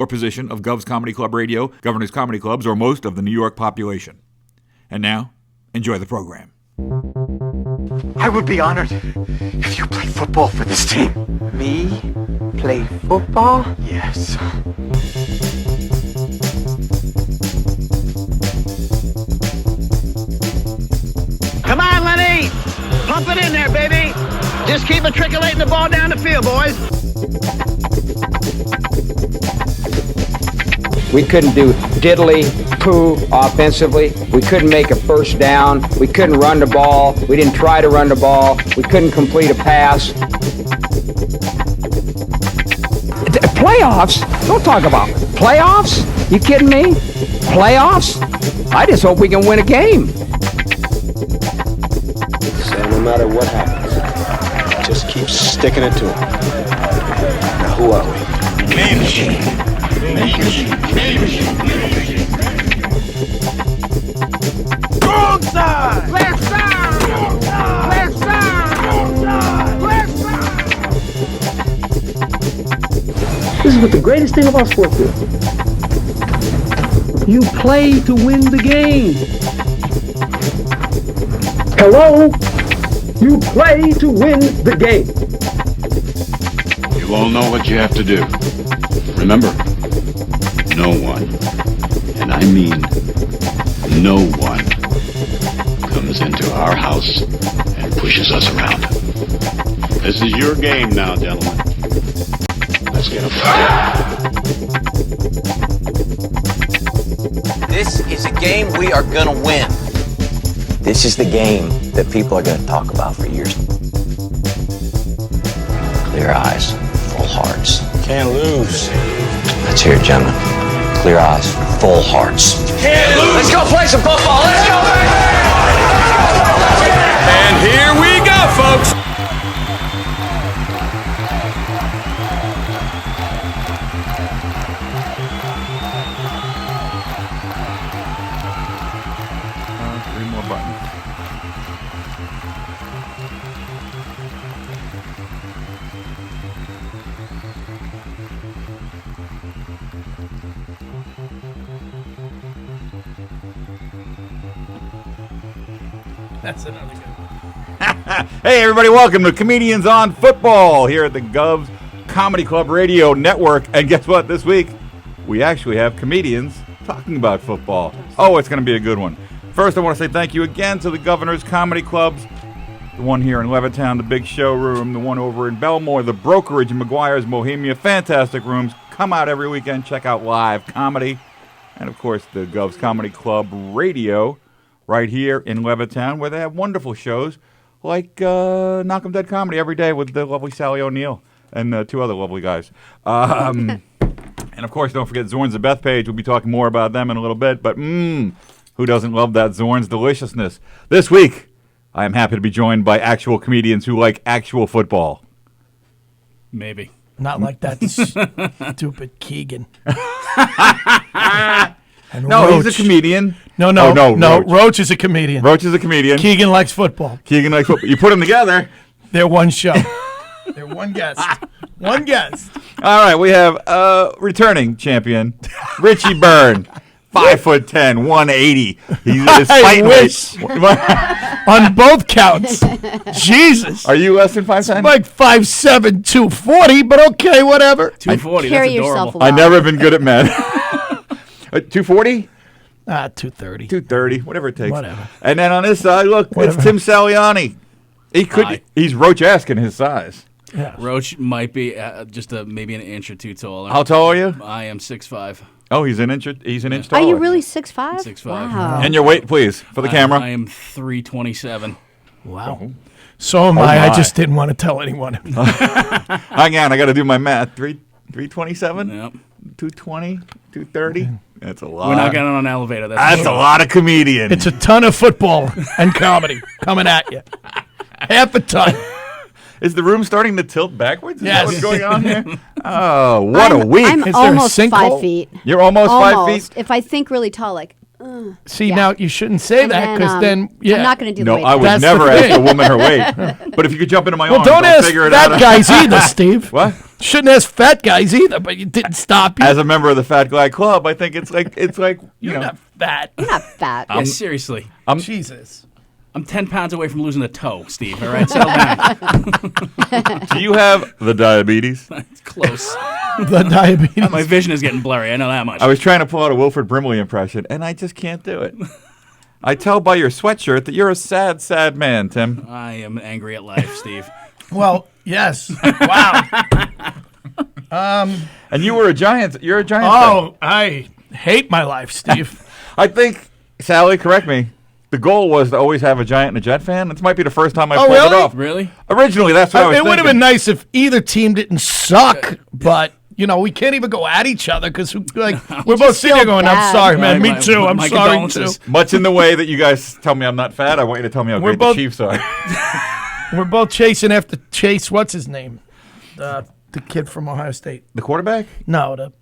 or position of Gov's Comedy Club Radio, Governor's Comedy Clubs, or most of the New York population. And now, enjoy the program. I would be honored if you played football for this team. Me? Play football? Yes. Come on, Lenny! Pump it in there, baby! Just keep matriculating the ball down the field, boys. We couldn't do diddly poo offensively. We couldn't make a first down. We couldn't run the ball. We didn't try to run the ball. We couldn't complete a pass. Playoffs? Don't talk about playoffs. You kidding me? Playoffs? I just hope we can win a game. So no matter what happens, just keep sticking it to him. Now who are we? Man machine. Man machine. Man machine. Wrong side! Left side! Left side! Left side! This is what the greatest thing about sports is. You play to win the game. Hello? You play to win the game. You all know what you have to do. Remember, no one, and I mean no one, comes into our house and pushes us around. This is your game now, gentlemen. Let's get a fight. This is a game we are gonna win. This is the game that people are gonna talk about for years. Clear eyes, full hearts. Can't lose. Let's hear it, gentlemen. Clear eyes, full hearts. Can't lose. Let's go play some football. Let's go, baby! And here we go, folks! Three more buttons. That's another good one. Hey, everybody, welcome to Comedians on Football here at the Gov's Comedy Club Radio Network. And guess what? This week, we actually have comedians talking about football. Oh, it's going to be a good one. First, I want to say thank you again to the Governor's Comedy Clubs, the one here in Levittown, the big showroom, the one over in Belmore, the brokerage in McGuire's Bohemia. Fantastic rooms. Come out every weekend, check out live comedy. And, of course, the Gov's Comedy Club Radio right here in Levittown, where they have wonderful shows like Knock 'em Dead Comedy every day with the lovely Sally O'Neill and two other lovely guys. And, of course, don't forget Zorn's and Bethpage. We'll be talking more about them in a little bit. But, who doesn't love that Zorn's deliciousness? This week, I am happy to be joined by actual comedians who like actual football. Maybe. Not like that stupid Keegan. And No, Roach. he's a comedian. No, Oh, no, Roach is a comedian. Roach is a comedian. Keegan likes football. Keegan likes football. You put them together. They're one show. They're one guest. One guest. All right, we have returning champion, Richie Byrne. 5'10", 180. His fight wish. On both counts. Jesus. Are you less than 5'10"? Like 5'7", 240, but okay, whatever. 240, Carry that's yourself adorable. well. I've never been good at math. 240? 230. 230, whatever it takes. Whatever. And then on this side, look, Whatever. it's Tim Saliani. Hi. He's Roach-esque in his size. Yeah. Roach might be just maybe an inch or two taller. How tall are you? I am 6'5". Oh, he's an inch Are taller. you really 6'5"? 6'5". Wow. And your weight, please, for the camera. I am 327. Wow. So am I. I just didn't want to tell anyone. Hang on, I got to do my math. 327? Yep. 220? 230? That's a lot. We're not getting on an elevator. That's a lot of comedian. It's a ton of football and comedy coming at you. Half a ton. Is the room starting to tilt backwards? Is that Yes. what's going on here? Oh, what a week. I'm Is there a almost sinkhole? 5 feet. You're almost 5 Almost. feet? If I think really tall, like, See, Yeah. now you shouldn't say and that because then, I'm not going to do the No, weight. I would That's never the ask thing. a woman her weight. But if you could jump into my Well, arms, don't I'll ask figure it fat out. guys either, Steve. What? Shouldn't ask fat guys either, but you didn't stop you. As a member of the Fat Guy Club, I think it's like you know. Not fat. You're not fat. Yeah, seriously. Jesus. I'm 10 pounds away from losing a toe, Steve. All right, settle down. Do you have the diabetes? It's close. The diabetes. My vision is getting blurry. I know that much. I was trying to pull out a Wilford Brimley impression, and I just can't do it. I tell by your sweatshirt that you're a sad, sad man, Tim. I am angry at life, Steve. Well, yes. Wow. And you were a Giant. You're a Giant fan. Oh, I hate my life, Steve. I think, Sally, correct me. The goal was to always have a Giant and a Jet fan. This might be the first time I pulled it off. Really? Originally, that's what I was It thinking. would have been nice if either team didn't suck, but we can't even go at each other because we're both sitting there going, "I'm sorry, man. Me too. I'm sorry too." Much in the way that you guys tell me I'm not fat, I want you to tell me how great the Chiefs are. We're both chasing after Chase. What's his name? The kid from Ohio State. The quarterback? No,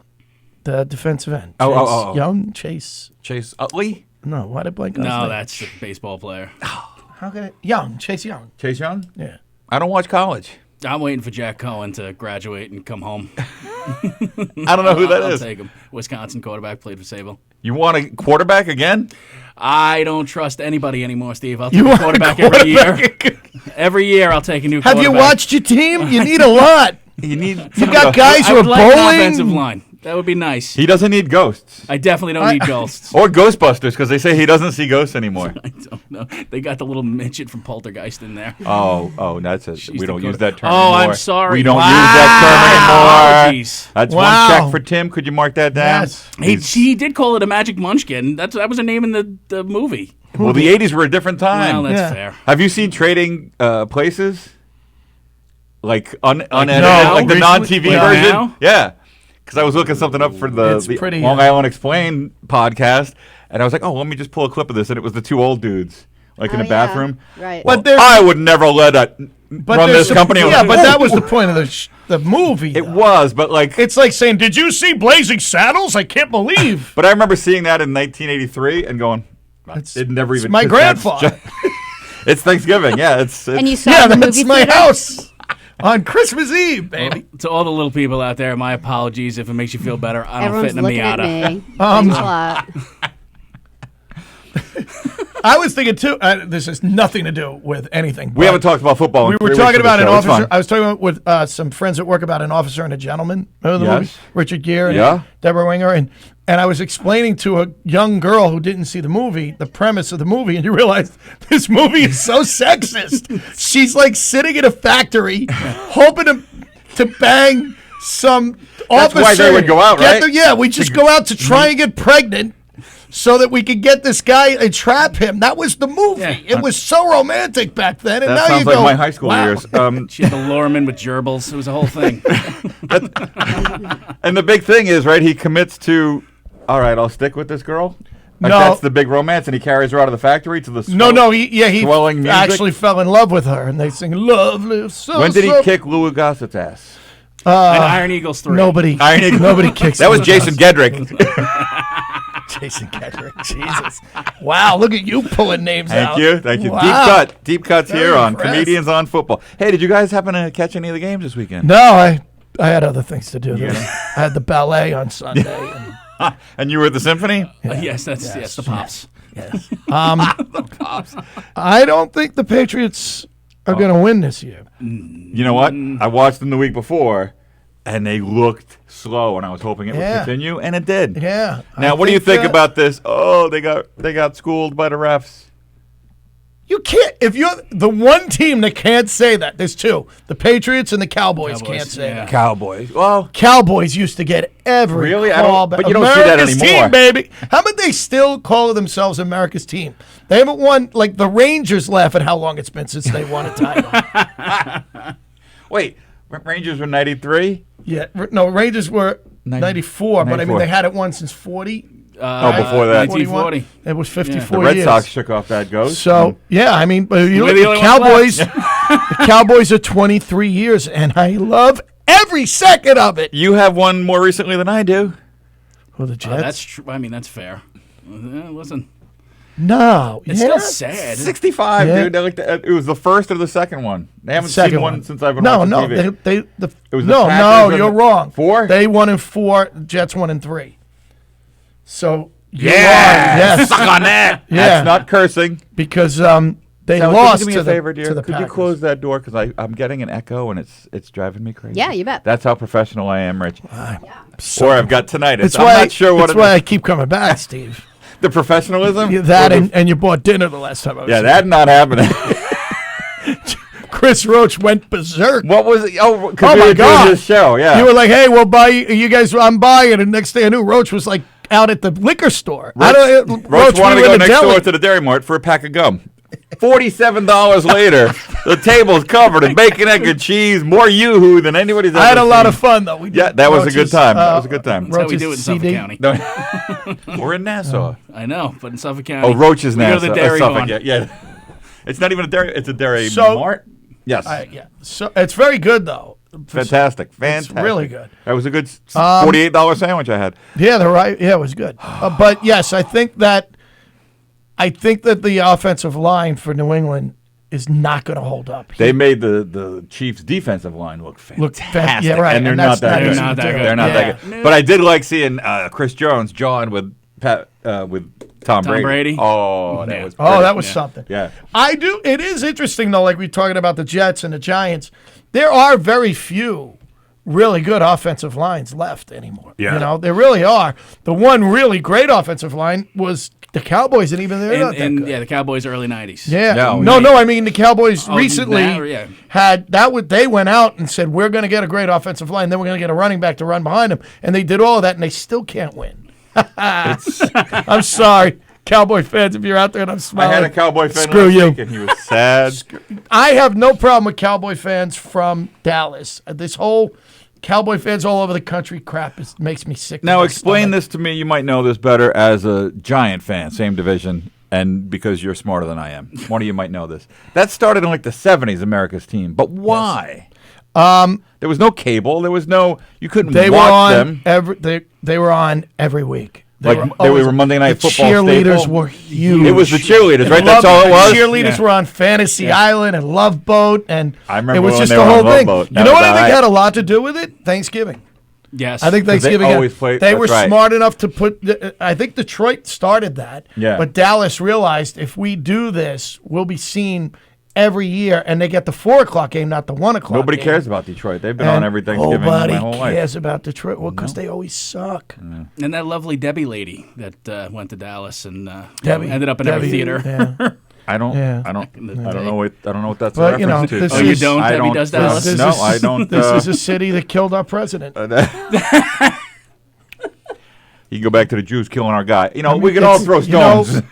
the defensive end. Oh. Young Chase Utley? No, why did I blank on his No, name? that's a baseball player. How could I? Chase Young. Chase Young? Yeah. I don't watch college. I'm waiting for Jack Cohen to graduate and come home. I don't know who that I'll is. take him. Wisconsin quarterback, played for Sable. You want a quarterback again? I don't trust anybody anymore, Steve. I'll You take a want a quarterback every year. quarterback? Every year I'll take a new Have quarterback. you watched your team? You need a lot. You need. You got guys I who are would like an bowling. offensive line. That would be nice. He doesn't need ghosts. I definitely don't need ghosts. Or Ghostbusters, because they say he doesn't see ghosts anymore. I don't know. They got the little midget from Poltergeist in there. Oh, that's it. We don't use that term Oh, anymore. I'm sorry. We don't Wow. use that term anymore. Apologies. That's Wow. one check for Tim. Could you mark that down? Yes. He did call it a magic munchkin. That was a name in the movie. Well, the 80s were a different time. Well, that's Yeah. fair. Have you seen Trading Places? Like unedited, now? like the non-TV Like version? now? Yeah. Because I was looking something up for the It's pretty, Long Island Explained podcast, and I was like, oh, let me just pull a clip of this, and it was the two old dudes, like in Oh, a bathroom. yeah. Right. But I would never let run there's this company. Yeah, but that was the point of the movie. It though. was, but like... It's like saying, "Did you see Blazing Saddles?" I can't believe. But I remember seeing that in 1983 and going, it never even... my 'cause grandfather. It's Thanksgiving, yeah. It's And you saw Yeah, the that's movie my theater? house on Christmas Eve, baby. To all the little people out there, my apologies if it makes you feel better. I don't Everyone's fit in a looking at Miata. me. Thanks a lot. I was thinking too. This has nothing to do with anything. We haven't talked about football in We 3 were weeks talking for the about an show. It's officer. fine. I was talking about with some friends at work about An Officer and a Gentleman. Remember the movie? Yes. Richard Gere and Yeah. Deborah Winger. And I was explaining to a young girl who didn't see the movie, the premise of the movie, and you realize this movie is so sexist. She's like sitting in a factory hoping to bang some That's officer. why they would go out, right? Yeah, we just go out to try and get pregnant so that we could get this guy and trap him. That was the movie. Yeah. It was so romantic back then. And That now sounds you like go, my high school wow. years. She had to lure him in with gerbils. It was a whole thing. And the big thing is, right, he commits to, all right, I'll stick with this girl. Like, No. That's the big romance, and he carries her out of the factory to the He swelling music. actually fell in love with her, and they sing "Love Lives." So When did he so- kick Louis Gossett's ass? and Iron Eagles 3. Nobody. Iron Eagle. Nobody kicks. That was Louis Jason Gossett. Gedrick. Jason Gedrick. Jesus. Wow. Look at you pulling names out. Thank you. Wow. Deep cuts Very here on impressed. Comedians on Football. Hey, did you guys happen to catch any of the games this weekend? No, I had other things to do. I had the ballet on Sunday. And, And you were at the Symphony? Yes, that's the Pops. yes. I don't think the Patriots are going to win this year. You know what? I watched them the week before, and they looked slow, and I was hoping it would Yeah. continue, and it did. Yeah. Now, what do you think about this? Oh, they got schooled by the refs. You can't. If you're the one team that can't say that, there's two. The Patriots and the Cowboys can't say that. Cowboys. Well, Cowboys used to get every Really? call. But you don't see that America's anymore. team, baby. How about they still call themselves America's team? They haven't won. Like the Rangers laugh at how long it's been since they won a title. wait. Rangers were 93? Yeah, no, Rangers were 94, but I mean 94. they hadn't won since 40. Before that. 1940. It was 54 The Red years. Sox shook off that ghost. So yeah, I mean, but you We're look the at only the ones Cowboys. The Cowboys are 23 years, and I love every second of it. You have one more recently than I do. Well, the Jets. That's true. I mean, that's fair. Listen, No. It's still sad. 65, Yeah. dude. It was the first or the second one. They haven't Second seen one since I've been watching TV. It was the no, Packers and you're wrong. 4? They won in 4. Jets won in 3. So you Yeah, yes, suck on that. Yeah. That's not cursing. because they Sally, lost could you do me to a favor, the dear? to the Could you Packers. close that door because I'm getting an echo and it's driving me crazy. Yeah, you bet. That's how professional I am, Rich. Or I've got tinnitus. That's I'm why. not sure what That's why I keep coming back, Steve. the professionalism. That Or the- and you bought dinner the last time I was yeah, here. that not happening. Chris Roach went berserk. What was it? Oh, Oh because we my were God. doing this show. Yeah, You were like, "Hey, we'll buy you guys." I'm buying, and next thing I knew, Roach was like out at the liquor store. Roach Roach wanted we to were go in the next deli. door to the Dairy Mart for a pack of gum. $47 later, the table's covered in bacon, egg, and cheese. More yoo-hoo than anybody's ever I had a lot seen. of fun though. We did Yeah, that was a good Roach's, time. That was a good time. That's how we Roach's do it in Suffolk CD. County. No. We're in Nassau. I know, but in Suffolk County. Oh, Roach's we Nassau. go to the dairy Suffolk, barn. yeah. It's not even a dairy. It's a dairy So- mart. Yes. Yeah, so it's very good though. Fantastic. Fantastic. really good. That was a good $48 sandwich I had. Yeah, they're right. Yeah, it was good. But yes, I think that the offensive line for New England is not going to hold up. They made the Chiefs' defensive line look fantastic. yeah, right, And they're and not that's that not good. easy to do. They're not Yeah. that good. But I did like seeing Chris Jones join with Tom Brady. Oh, that was pretty. Oh, that was something. Yeah. I do. It is interesting though. Like we're talking about the Jets and the Giants, there are very few really good offensive lines left anymore. Yeah. You know, there really are. The one really great offensive line was the Cowboys, and even they're not that And good. yeah, the Cowboys early '90s. Yeah. No, No, I mean the Cowboys Oh, recently now, yeah. had that. They went out and said we're going to get a great offensive line, then we're going to get a running back to run behind them, and they did all of that, and they still can't win. I'm sorry, Cowboy fans, if you're out there and I'm I smiling. had a Cowboy fan Screw last you. week, and he was sad. I have no problem with Cowboy fans from Dallas. This whole Cowboy fans all over the country crap makes me sick. Now, explain this to me. You might know this better as a Giant fan, same division, and because you're smarter than I am. One of you might know this. That started in like the 70s, America's team. But why? There was no cable. There was no. You couldn't They watch were on them. they were on every week. They were Monday Night the Football cheerleaders staple. were huge. It was the cheerleaders, right? That's all it was. Cheerleaders were on Fantasy Island and Love Boat, and I remember it was when just they the were on whole Love thing. Boat. You That know was what I all think right. had a lot to do with it? Thanksgiving. Yes. I think Thanksgiving. always played- They that's were right. smart enough to put. I think Detroit started that. Yeah. But Dallas realized if we do this, we'll be seen every year, and they get the 4:00 game, not the 1:00. Nobody game. cares about Detroit. They've been on every Thanksgiving Nobody my whole life. cares about Detroit. Well, because they always suck. And that lovely Debbie lady that went to Dallas and Debbie ended up in every theater. Yeah. I don't Yeah. know what that's But, a you know, reference to. this Oh, you is- don't? I Debbie don't. does Dallas? This No, is- I don't. This is a city that killed our president. You can go back to the Jews killing our guy. You know, I mean, we can all it's- throw you know, stones.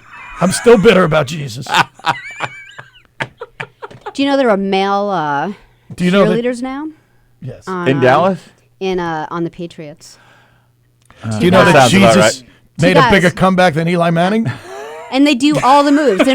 I'm still bitter about Jesus. Do you know there are male Do you know that? cheerleaders now? Yes. In Dallas? On the Patriots. Do you know that Sounds about Jesus right. made Two a bigger guys. comeback than Eli Manning? And they do all the moves. They're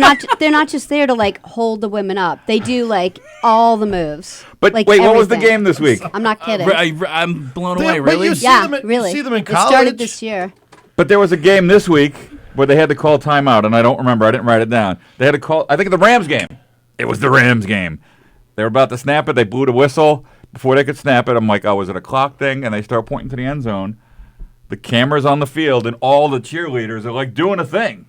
not just there to like hold the women up. They do like all the moves. But like, wait, what was the everything. game this week? I'm not kidding. I'm blown They- away. but Really? you see Yeah, them at- you really. see them in It started college? this year. But there was a game this week where they had to call timeout, and I don't remember. I didn't write it down. They had to call, I think, the Rams game. It was the Rams game. They were about to snap it. They blew the whistle. Before they could snap it, I'm like, oh, was it a clock thing? And they start pointing to the end zone. The camera's on the field, and all the cheerleaders are like doing a thing.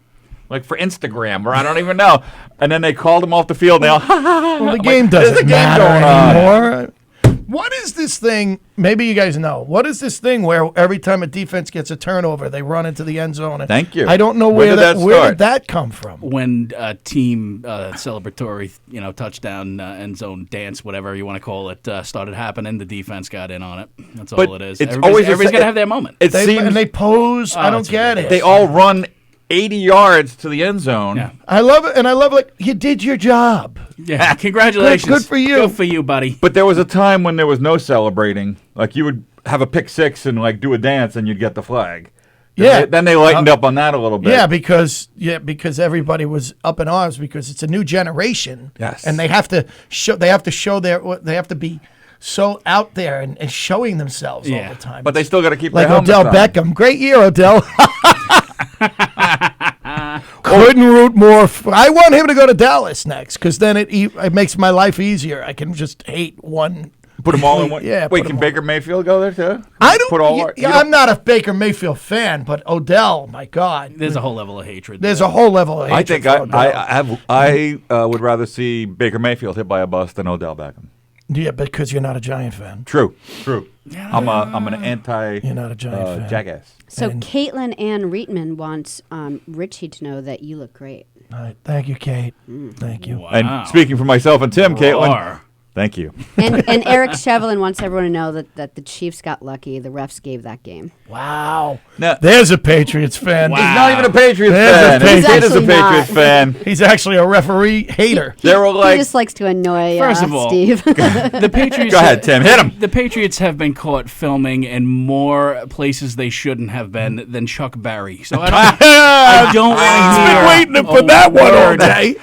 Like for Instagram, or I don't even know. And then they called them off the field, and they all, Well, the I'm game like, there's doesn't a game matter going on. anymore. What is this thing? Maybe you guys know. What is this thing where every time a defense gets a turnover, they run into the end zone? And Thank you. I don't know When where did that where start? did that come from? When team celebratory, touchdown end zone dance, whatever you want to call it, started happening, the defense got in on it. That's But all it is. it's Everybody's, always the everybody's sa- got to have their moment. It seems And they pose. I don't it's get it. they all run 80 yards to the end zone. Yeah. I love it, and I love like you did your job. Yeah, congratulations. Good for you. Good for you, buddy. But there was a time when there was no celebrating. Like you would have a pick six and like do a dance, and you'd get the flag. Yeah. Then they lightened up on that a little bit. Yeah, because everybody was up in arms because it's a new generation. Yes. and they have to show they have to be so out there and showing themselves all the time. But they still got to keep like their helmets Odell on. Beckham, great year, Odell. couldn't root more. I want him to go to Dallas next because then it makes my life easier. I can just hate one. Put them all in one. Yeah. Wait, can Baker Mayfield go there too? I don't. Put all. I'm not a Baker Mayfield fan, but Odell, my God, There's a whole level of hatred. There's a whole level of hatred. I would rather see Baker Mayfield hit by a bus than Odell Beckham. Yeah, because you're not a Giant fan. True. I'm an anti. You're not a Giant fan. Jackass. So Caitlin Ann Reitman wants Richie to know that you look great. All right, thank you, Kate. Thank you. Wow. And speaking for myself and Tim, Caitlin. Thank you. And Eric Shevelin wants everyone to know that the Chiefs got lucky. The refs gave that game. Wow. Now, there's a Patriots fan. He's not even a Patriots fan. His kid is a Patriots fan. He's actually a referee hater. He just likes to annoy First of all, Steve. The Patriots. Go ahead, Tim. Hit him. The Patriots have been caught filming in more places they shouldn't have been than Chuck Berry. So I don't want to hear. Been waiting for that one all day.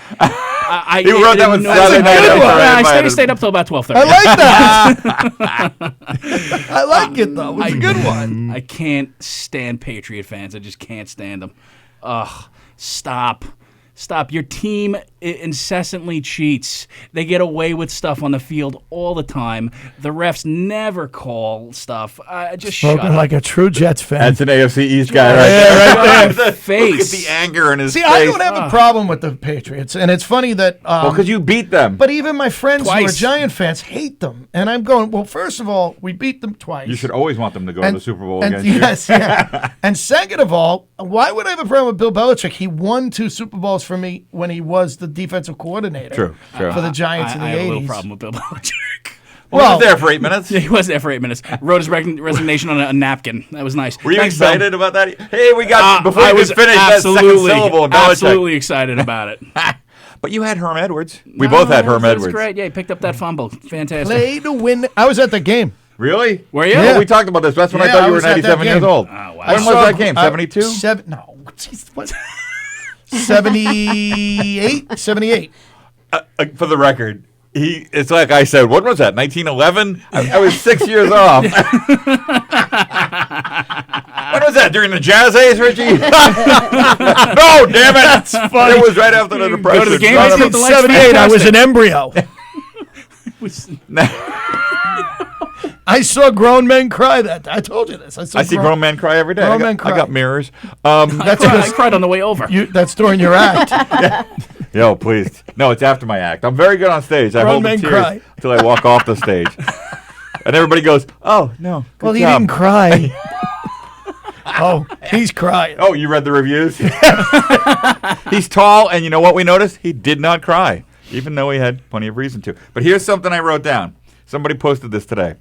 He wrote that one Saturday night. I stayed up till about 12:30. I like that. I like it though. It's a good one. I can't stand Patriot fans. I just can't stand them. Ugh, stop. Your team incessantly cheats. They get away with stuff on the field all the time. The refs never call stuff. Just Spoken shut like up. a true Jets fan. That's an AFC East guy right there. there. Face. Look at the anger in his See, face. I don't have a problem with the Patriots, and it's funny that. Because you beat them. But even my friends who are Twice. Giant fans hate them, and I'm going. Well, first of all, we beat them twice. You should always want them to go to the Super Bowl against yes, you. yeah. And second of all, why would I have a problem with Bill Belichick? He won 2 Super Bowls for me when he was the defensive coordinator. True. For the Giants in the I have 80s. a little problem with Bill Belichick. Well, he was there for 8 minutes. Yeah, he was there for 8 minutes. Wrote his resignation on a napkin. That was nice. Were you Thanks, excited Bill. about that? Hey, we got before I you was finished that second syllable of Belichick. absolutely excited about it. But you had Herm Edwards. We both had Herm Edwards. That's great. Yeah, he picked up that fumble. Fantastic. Play to win. I was at the game. Really? Were you? Yeah. We talked about this. That's when I thought you were was at that 97 years game. old. Oh, wow. When was that game? 72? No. Jeez, what? 78? 78. For the record, it's like I said, what was that, 1911? I was 6 years off. When was that, during the Jazz A's, Richie? No, damn it. That's funny. It was right after the Depression. Go to the game. Son of a- 1978, I was an embryo. I saw grown men cry that. I told you this. I see grown men cry every day. Grown men cry. I got mirrors. That's I cried on the way over. that's during your act. Yo, please. No, it's after my act. I'm very good on stage. I Grown hold the men tears cry. until I walk off the stage. And everybody goes, oh, no. Good Well, he job. didn't cry. Oh, he's crying. Oh, you read the reviews? He's tall, and you know what we noticed? He did not cry, even though he had plenty of reason to. But here's something I wrote down. Somebody posted this today.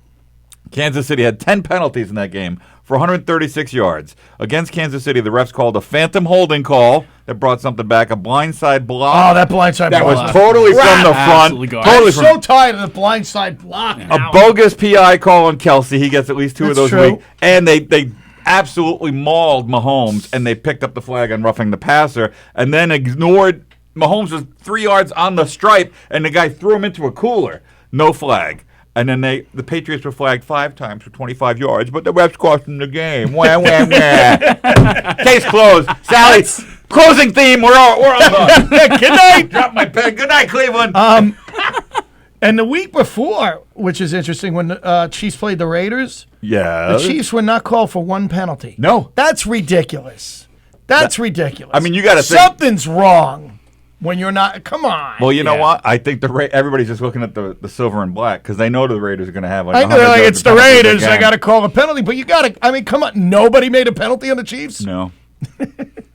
Kansas City had 10 penalties in that game for 136 yards. Against Kansas City, the refs called a phantom holding call that brought something back, a blindside block. Oh, that blindside that block. was totally from the front. Totally I'm so tired of the blindside block. A bogus PI call on Kelsey. He gets at least 2 of those That's a true. week. And they absolutely mauled Mahomes, and they picked up the flag on roughing the passer, and then ignored Mahomes was 3 yards on the stripe, and the guy threw him into a cooler. No flag. And then the Patriots were flagged 5 times for 25 yards, but the refs cost them the game. Wah, wah, wah. Case closed. Sally, closing theme. We're all done. Good night. Drop my pen. Good night, Cleveland. And the week before, which is interesting, when the Chiefs played the Raiders, yeah, the Chiefs were not called for 1 penalty. No. That's ridiculous. That's ridiculous. I mean, you got to think. Something's wrong when you're not. Come on. Well, you know what? I think everybody's just looking at the silver and black because they know the Raiders are going to have like. I know, 100 like, yards it's of the penalties Raiders. a I game. got to call a penalty, but you got to. I mean, come on. Nobody made a penalty on the Chiefs. No.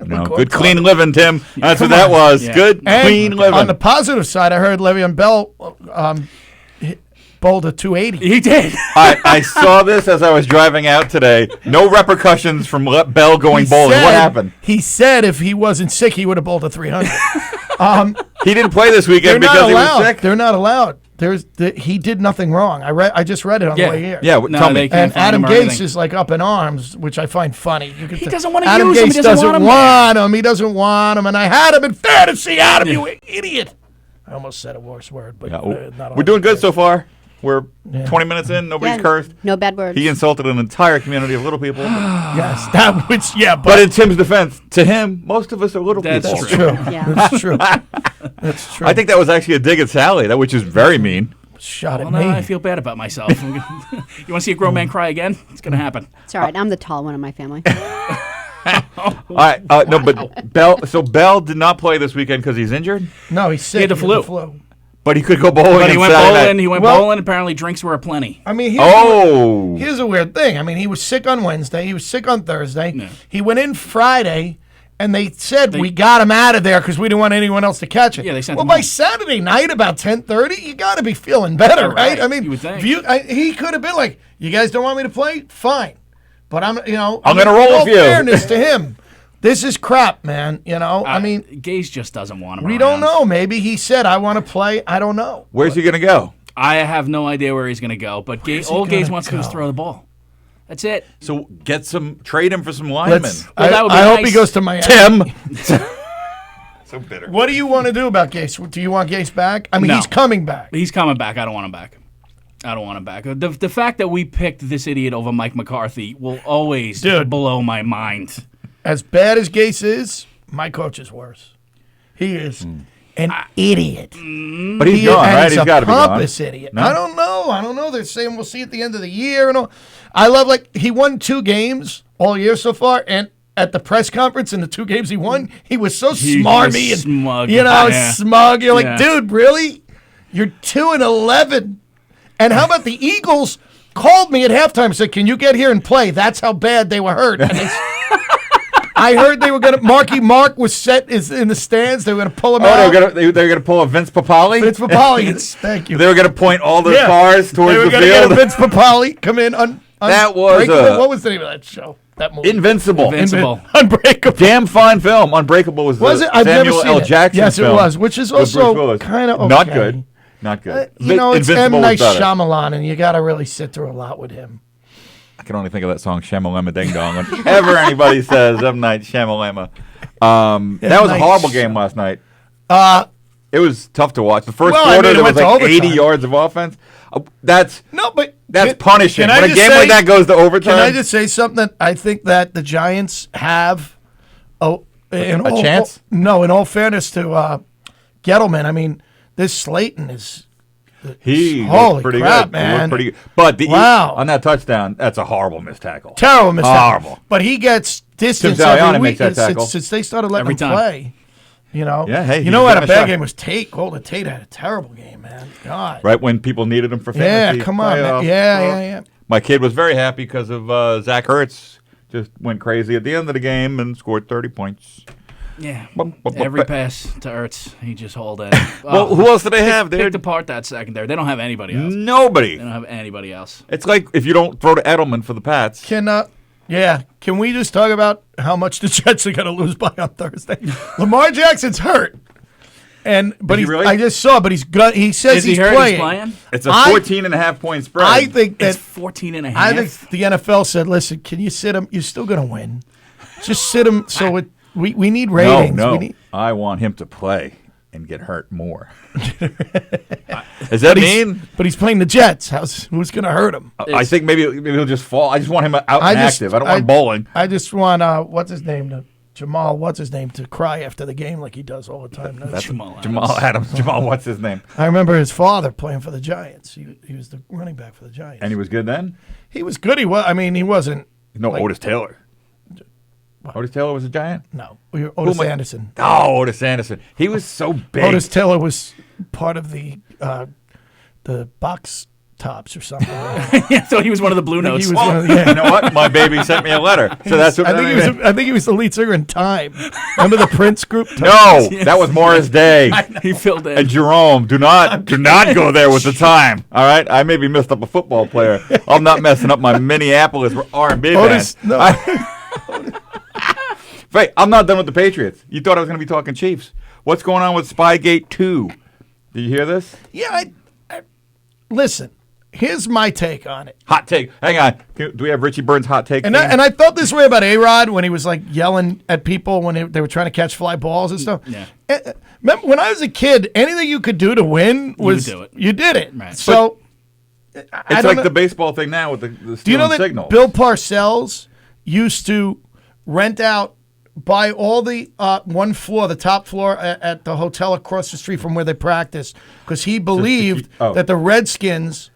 No. Good clean living, Tim. That's what that was. Yeah. Good And clean living. on the positive side, I heard Le'Veon Bell bowled a 280. He did. I saw this as I was driving out today. No repercussions from Bell going bowling. What happened? He said if he wasn't sick, he would have bowled a 300. He didn't play this They're weekend not because he allowed. was sick. They're not allowed. He did nothing wrong. I just read it on the way here. Yeah, tell me. they can't And find Adam him or Gase anything. is like up in arms, which I find funny. He doesn't want to Adam use him. Gase He doesn't want him. He doesn't want him. And I had him in fantasy. Adam, you idiot! I almost said a worse word, but Yeah, not we're doing good so far. We're 20 minutes in, nobody's cursed. No bad words. He insulted an entire community of little people. Yes, that was But in Tim's defense, to him, most of us are little people. That's true. That's true. That's true. I think that was actually a dig at Sally, which is very mean. Shot at Well, me. now I feel bad about myself. You want to see a grown man cry again? It's going to happen. It's all right. I'm the tall one in my family. All right, no, but Bell did not play this weekend because he's injured. No, he's sick. He had the flu. But he could go bowling. But he went Saturday bowling. night. He went bowling. Apparently, drinks were aplenty. I mean, here's a weird thing. I mean, he was sick on Wednesday. He was sick on Thursday. No. He went in Friday, and they said we got him out of there because we didn't want anyone else to catch it. Yeah, they sent well, him by home. Saturday night, about 10:30, you got to be feeling better, right? I mean, you would think. he could have been like, "You guys don't want me to play? Fine, but I'm going to roll with you." Fairness to him, this is crap, man. I mean, Gaze just doesn't want him. we around. don't know. Maybe he said, "I want to play." I don't know. Where's he going to go? I have no idea where he's going to go. But all Gaze wants to do is throw the ball. That's it. So trade him for some linemen. That would be I hope nice. he goes to Miami. Tim. So bitter. What do you want to do about Gase? Do you want Gase back? I mean, No. he's coming back. He's coming back. I don't want him back. I don't want him back. The fact that we picked this idiot over Mike McCarthy will always blow my mind. As bad as Gase is, my coach is worse. He is an idiot. But he's gone, right? He's got to be gone. He's a pompous idiot. No? I don't know. They're saying we'll see at the end of the year. And all. I love, he won 2 games all year so far, and at the press conference in the 2 games he won, he was so smarmy and smug. smug. You're like, dude, really? You're 2-11. And how about the Eagles called me at halftime and said, "Can you get here and play?" That's how bad they were hurt. And I heard they were going to. Marky Mark was in the stands. They were going to pull him out. They were going to pull a Vince Papale. Vince Papale. Thank you. They were going to point all the cars towards they were the gonna field. Get a Vince Papale come in. That was what was the name of that show? That movie. Invincible. Unbreakable. Damn fine film. Unbreakable was it? I've never Samuel seen L. it. Jackson Yes, film it was, which is with Bruce also Willis. kind of okay. Not good. Not good. It's M. Invincible Night was better. Shyamalan, and you got to really sit through a lot with him. I can only think of that song Shamalama Ding Dong whenever anybody says M. Night Shyamalama. That was a horrible game last night. It was tough to watch. The first quarter, there was like 80 yards of offense. That's punishing. When a game like that goes to overtime. Can I just say something? I think that the Giants have a chance? No, in all fairness to Gettleman, I mean, this Slayton is. He holy looked pretty crap, good. man! He looked pretty good. But on that touchdown, that's a horrible missed tackle. Terrible missed tackle. Horrible. But he gets distance Tim Saliani every week makes that tackle. since they started letting Every him time. play. Yeah, hey, you know what? he's A gonna bad shot. game was Tate. Golden Tate had a terrible game, man. God. Right when people needed him for fantasy. Yeah, come on, man. playoffs. Yeah. My kid was very happy because of Zach Ertz. Just went crazy at the end of the game and scored 30 points. Yeah. Every pass to Ertz, he just hauled in. Well, who else do they have? They picked apart that secondary. They don't have anybody else. Nobody. They don't have anybody else. It's like if you don't throw to Edelman for the Pats. Can we just talk about how much the Jets are going to lose by on Thursday? Lamar Jackson's hurt. But he really? I just saw, but he's good. He says Is he he's hurt? playing. He's playing? It's a 14.5 point spread. I think that It's 14 and a I half. think the NFL said, "Listen, can you sit him? You're still going to win. Just sit him." So we need ratings. No. We need, I want him to play and get hurt more. Does that mean? But he's playing the Jets. Who's going to hurt him? I think maybe he'll just fall. I just want him out and active. I don't want him bowling. I just want what's his name to cry after the game like he does all the time. That's Jamal Adams. Jamal, what's his name? I remember his father playing for the Giants. He was the running back for the Giants. And he was good then? He was good. He wasn't. No, Otis Taylor. Otis Taylor was a Giant? No. Otis Anderson. Oh, Otis Anderson. He was so big. Otis Taylor was part of the box tops or something. Yeah, so he was one of the Blue Notes. He was You know what? My baby sent me a letter. So that's what I think he was the lead singer in Time. Remember the Prince group? No, that was Morris Day. He filled in. And Jerome, do not go there with the time. All right, I maybe messed up a football player. I'm not messing up my Minneapolis R&B Otis, band. no. Wait, I'm not done with the Patriots. You thought I was going to be talking Chiefs. What's going on with Spygate 2? Did you hear this? Yeah, listen. Here's my take on it. Hot take. Hang on. Do we have Richie Burns' hot take? And I felt this way about A-Rod when he was like yelling at people when they were trying to catch fly balls and stuff. Yeah. Remember when I was a kid, anything you could do to win was do it. you did it. Right. So It's like the baseball thing now with the Do you stealing know that signals. Bill Parcells used to rent out, buy all the one floor, the top floor at the hotel across the street from where they practiced, because he believed that the Redskins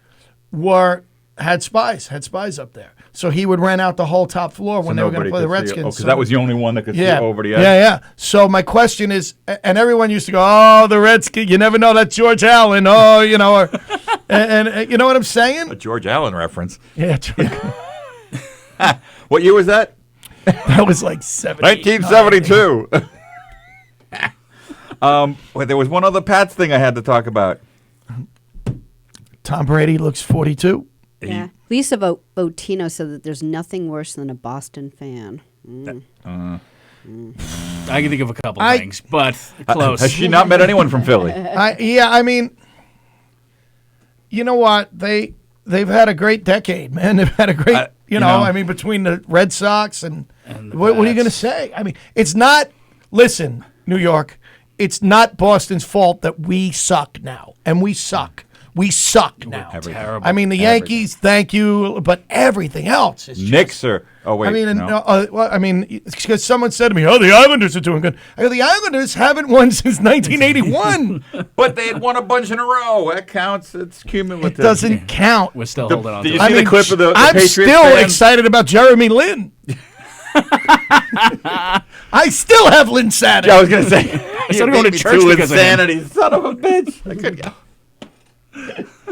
had spies up there. So he would rent out the whole top floor when they were going to play the Redskins. Because that was the only one that could see over the edge. Yeah. So my question is, and everyone used to go, "Oh, the Redskins, you never know, that's George Allen." Oh, you know, and you know what I'm saying? A George Allen reference. Yeah. What year was that? That was like 1972. Wait, there was one other Pats thing I had to talk about. Tom Brady looks 42. Yeah. Lisa Botino said that there's nothing worse than a Boston fan. I can think of a couple things, but close. Has she not met anyone from Philly? I mean, you know what? They've had a great decade, man. They've had a great, I mean, between the Red Sox and what are you going to say? I mean, it's not, listen, New York, it's not Boston's fault that we suck now, and we suck. We suck now. Terrible. I mean, the Yankees, thank you, but everything else is Knicks are. Oh wait. I mean, no. because someone said to me, "Oh, the Islanders are doing good." I go, the Islanders haven't won since 1981. But they had won a bunch in a row. That counts. It's cumulative. It doesn't count. We're still holding on to Did it. you see the clip of the I'm Patriots still fans? excited about Jeremy Lin. I still have Linsanity. Yeah, I was gonna say. I started going to church because of him. Insanity, son of a bitch. I couldn't go.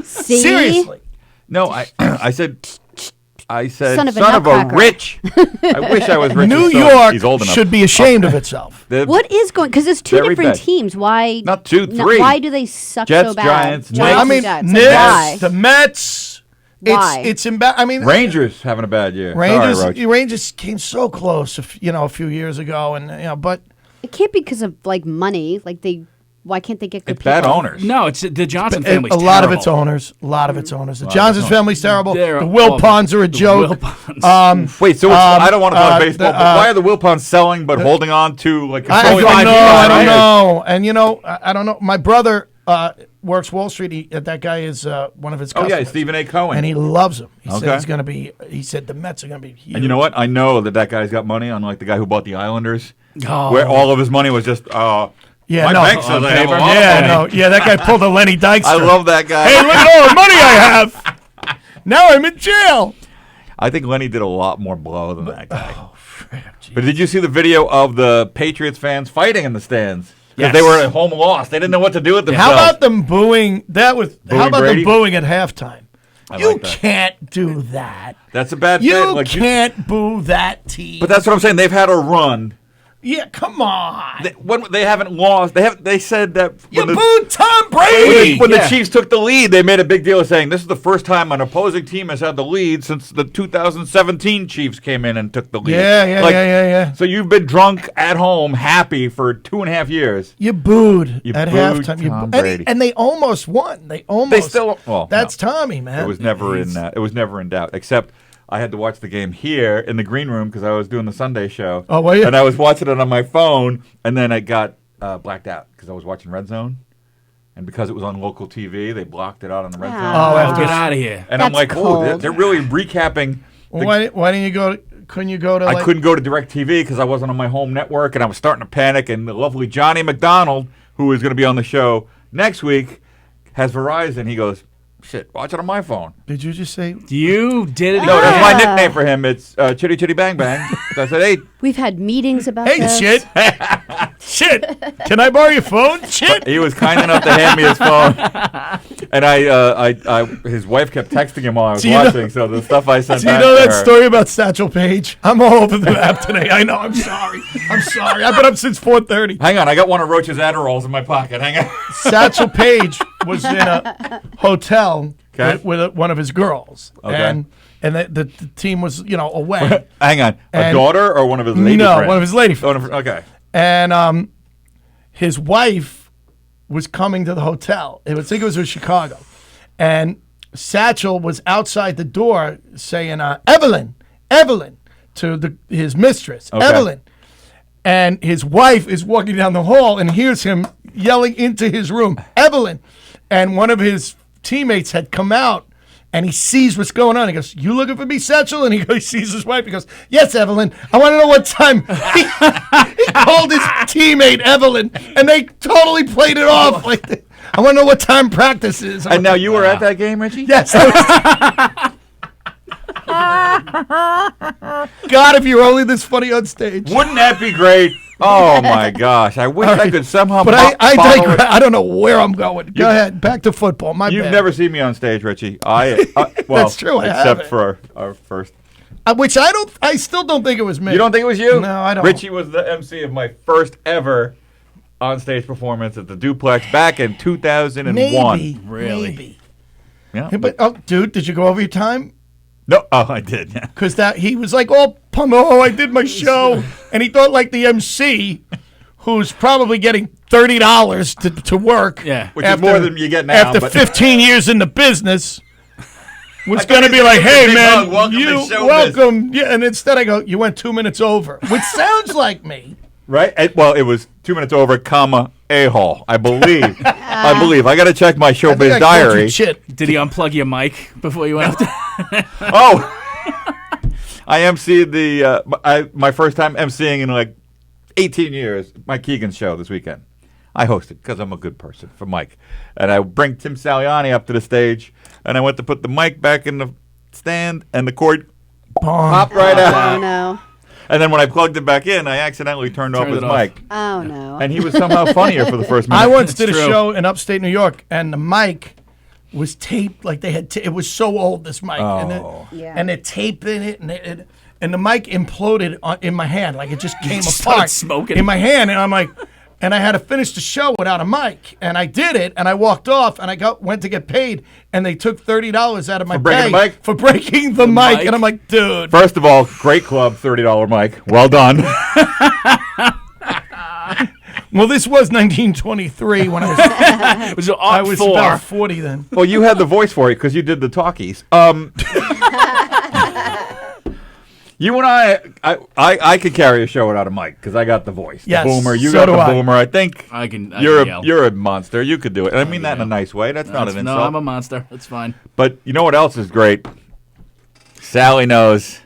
See? Seriously. No, I said, Son of a son of a nutcracker." rich. I wish I was rich. New He's old York enough. should be ashamed of itself. What is going? Because it's two Very different bad. teams. Why? Not two, three. Why do they suck Jets, so bad? Giants, Knicks. I mean, Jets. Knicks, Why? the Mets. Why? It's I mean, Rangers having a bad year. Rangers. Sorry, Roach. Rangers came so close, a few years ago, and but It can't be because of like money. Like why can't they get good It's people? bad owners. No, it's the Johnson a family's lot of its terrible. owners. A lot of its owners. The Johnson family's terrible. They're The Wilpons are a the joke. Wilpons. Wait, so I don't want to talk baseball, but why are the Wilpons selling but holding on to like I controlling don't IP? know. I don't Right? know. And I don't know. My brother works Wall Street. That guy is one of his Oh customers. yeah, Stephen A. Cohen. And he loves him. He said Okay. he's going to be. He said the Mets are going to be huge. And you know what? I know that guy's got money, unlike the guy who bought the Islanders, Oh. where all of his money was just. Yeah, my no. bank says I have a lot of Yeah, money. no. Yeah, that guy pulled a Lenny Dykstra. I love that guy. Hey, look at all the money I have. Now I'm in jail. I think Lenny did a lot more blow than that guy. But did you see the video of the Patriots fans fighting in the stands? Because they were at home lost. They didn't know what to do with themselves. How about them booing? How about Brady? them booing at halftime? You like that. can't do that. That's a bad You thing. Like, can't boo that team. But that's what I'm saying. They've had a run. Yeah, come on. They haven't lost. They said that You when the- booed Tom Brady. When the Chiefs took the lead, they made a big deal of saying this is the first time an opposing team has had the lead since the 2017 Chiefs came in and took the lead. Yeah. So you've been drunk at home, happy for 2.5 years. You booed You at booed halftime. Tom Brady. And they almost won. They still. Well, That's no. Tommy, man. It was never in that. It was never in doubt. Except I had to watch the game here in the green room because I was doing the Sunday show. Oh, were you? And I was watching it on my phone, and then I got blacked out because I was watching Red Zone. And because it was on local TV, they blocked it out on the Red Zone. Get out of here. And I'm That's like, oh, cold. they're really recapping. Why didn't you go? Couldn't you go to? I couldn't go to DirecTV because I wasn't on my home network, and I was starting to panic. And the lovely Johnny McDonald, who is going to be on the show next week, has Verizon. He goes, shit, watch it on my phone. Did you just say? You did it. No, that's my nickname for him. It's Chitty Chitty Bang Bang. So I said, hey. We've had meetings about Hey, this. shit. Shit. Can I borrow your phone? Shit. He was kind enough to hand me his phone, and his wife kept texting him while I was Do you know- watching. So the stuff I sent Do you back know to that her- story about Satchel Paige? I'm all over the map today. I know. I'm sorry. I've been up since 4:30. Hang on, I got one of Roach's Adderalls in my pocket. Hang on. Satchel Paige was in a hotel Okay. with one of his girls, Okay. and the team was away. Hang on, a And- daughter or one of his lady No, friends? one of his lady friends. Okay. And his wife was coming to the hotel. I think it was in Chicago. And Satchel was outside the door saying, Evelyn, to his mistress, Okay. Evelyn. And his wife is walking down the hall and hears him yelling into his room, Evelyn. And one of his teammates had come out And he sees what's going on. He goes, "You looking for me, Satchel?" And he sees his wife. He goes, "Yes, Evelyn. I want to know what time." He called his teammate Evelyn, and they totally played it off. Like, I want to know what time practice is. And now you were at that game, Richie? Yes. God, if you were only this funny on stage. Wouldn't that be great? Oh my gosh! I wish I could somehow. But I follow digress. I don't know where I'm going. Go ahead. Back to football. You've bad. never seen me on stage, Richie. Well, That's true. I except haven't. for our first. Which I still don't think it was me. You don't think it was you? No, I don't. Richie was the MC of my first ever on-stage performance at the Duplex back in 2001. Maybe. Really? Maybe. Yeah. But dude, did you go over your time? No. Oh, I did. Yeah. Because he was like, "Oh, I did my show," and he thought like the MC, who's probably getting $30 to work. Yeah. Which is more than you get now. After but 15 years in the business. Was I going to thought be you like, said "Hey, big man, hug, welcome to you showbiz." welcome." Yeah, and instead I go, "You went 2 minutes over," which sounds like me. Right? Well, it was 2 minutes over, comma, a-hole, I believe. I got to check my I think showbiz I called diary. you shit. Did he unplug your mic before you went up there? Oh! I emceed my first time emceeing in like 18 years, Mike Keegan's show this weekend. I hosted because I'm a good person for Mike. And I bring Tim Saliani up to the stage, and I went to put the mic back in the stand, and the cord popped right out. Oh no. And then when I plugged it back in, I accidentally turned off his mic. Oh no. And he was somehow funnier for the first minute. I once did a show in upstate New York, and the mic was taped like they had. It was so old, this mic, and they're taping it, and the mic imploded in my hand, like it just came apart, smoking in my hand, and I'm like. And I had to finish the show without a mic, and I did it, and I walked off, and went to get paid, and they took $30 out of my breaking pay the mic? for breaking the mic, and I'm like, dude. First of all, great club, $30 mic. Well done. Well, this was 1923 when I was. I was about 40 then. Well, you had the voice for it because you did the talkies. You and I could carry a show without a mic because I got the voice. Yes, The boomer. You so got the do I. boomer. I think I can yell. you're a monster. You could do it. And I mean that in a nice way. That's not an insult. No, I'm a monster. That's fine. But you know what else is great? Sally knows.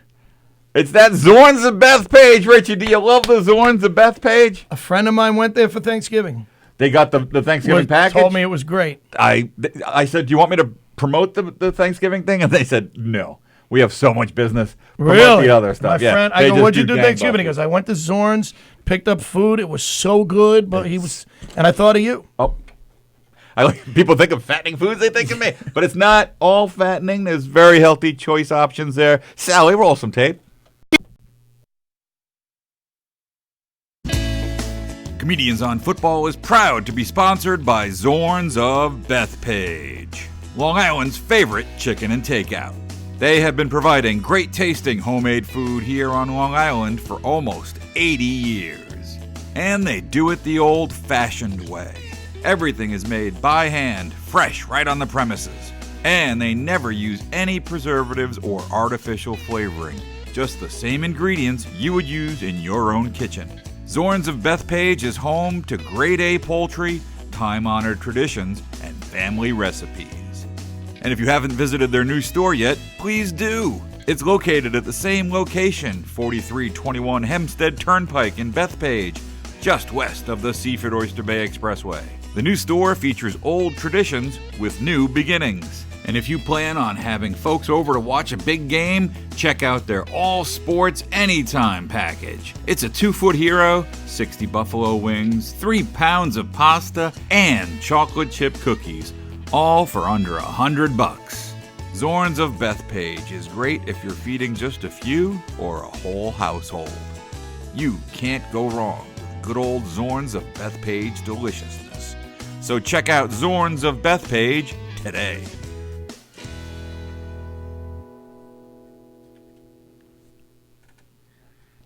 It's that Zorns of Bethpage, Richie. Do you love the Zorns of Bethpage? A friend of mine went there for Thanksgiving. They got the Thanksgiving package? Told me it was great. I said, do you want me to promote the Thanksgiving thing? And they said, no. We have so much business. Promote Really? the other stuff. My Yeah. friend, I They go, just "What'd you do Thanksgiving?" He gangbusters. goes, "I went to Zorn's, picked up food. It was so good." But and I thought of you. Oh. People think of fattening foods, they think of me. But it's not all fattening. There's very healthy choice options there. Sally, roll some tape. Comedians on Football is proud to be sponsored by Zorns of Bethpage, Long Island's favorite chicken and takeout. They have been providing great tasting homemade food here on Long Island for almost 80 years. And they do it the old-fashioned way. Everything is made by hand, fresh right on the premises. And they never use any preservatives or artificial flavoring, just the same ingredients you would use in your own kitchen. Zorns of Bethpage is home to grade A poultry, time-honored traditions, and family recipes. And if you haven't visited their new store yet, please do. It's located at the same location, 4321 Hempstead Turnpike in Bethpage, just west of the Seaford Oyster Bay Expressway. The new store features old traditions with new beginnings. And if you plan on having folks over to watch a big game, check out their All Sports Anytime package. It's a 2-foot hero, 60 buffalo wings, 3 pounds of pasta, and chocolate chip cookies, all for under $100. Zorns of Bethpage is great if you're feeding just a few or a whole household. You can't go wrong with good old Zorns of Bethpage deliciousness. So check out Zorns of Bethpage today.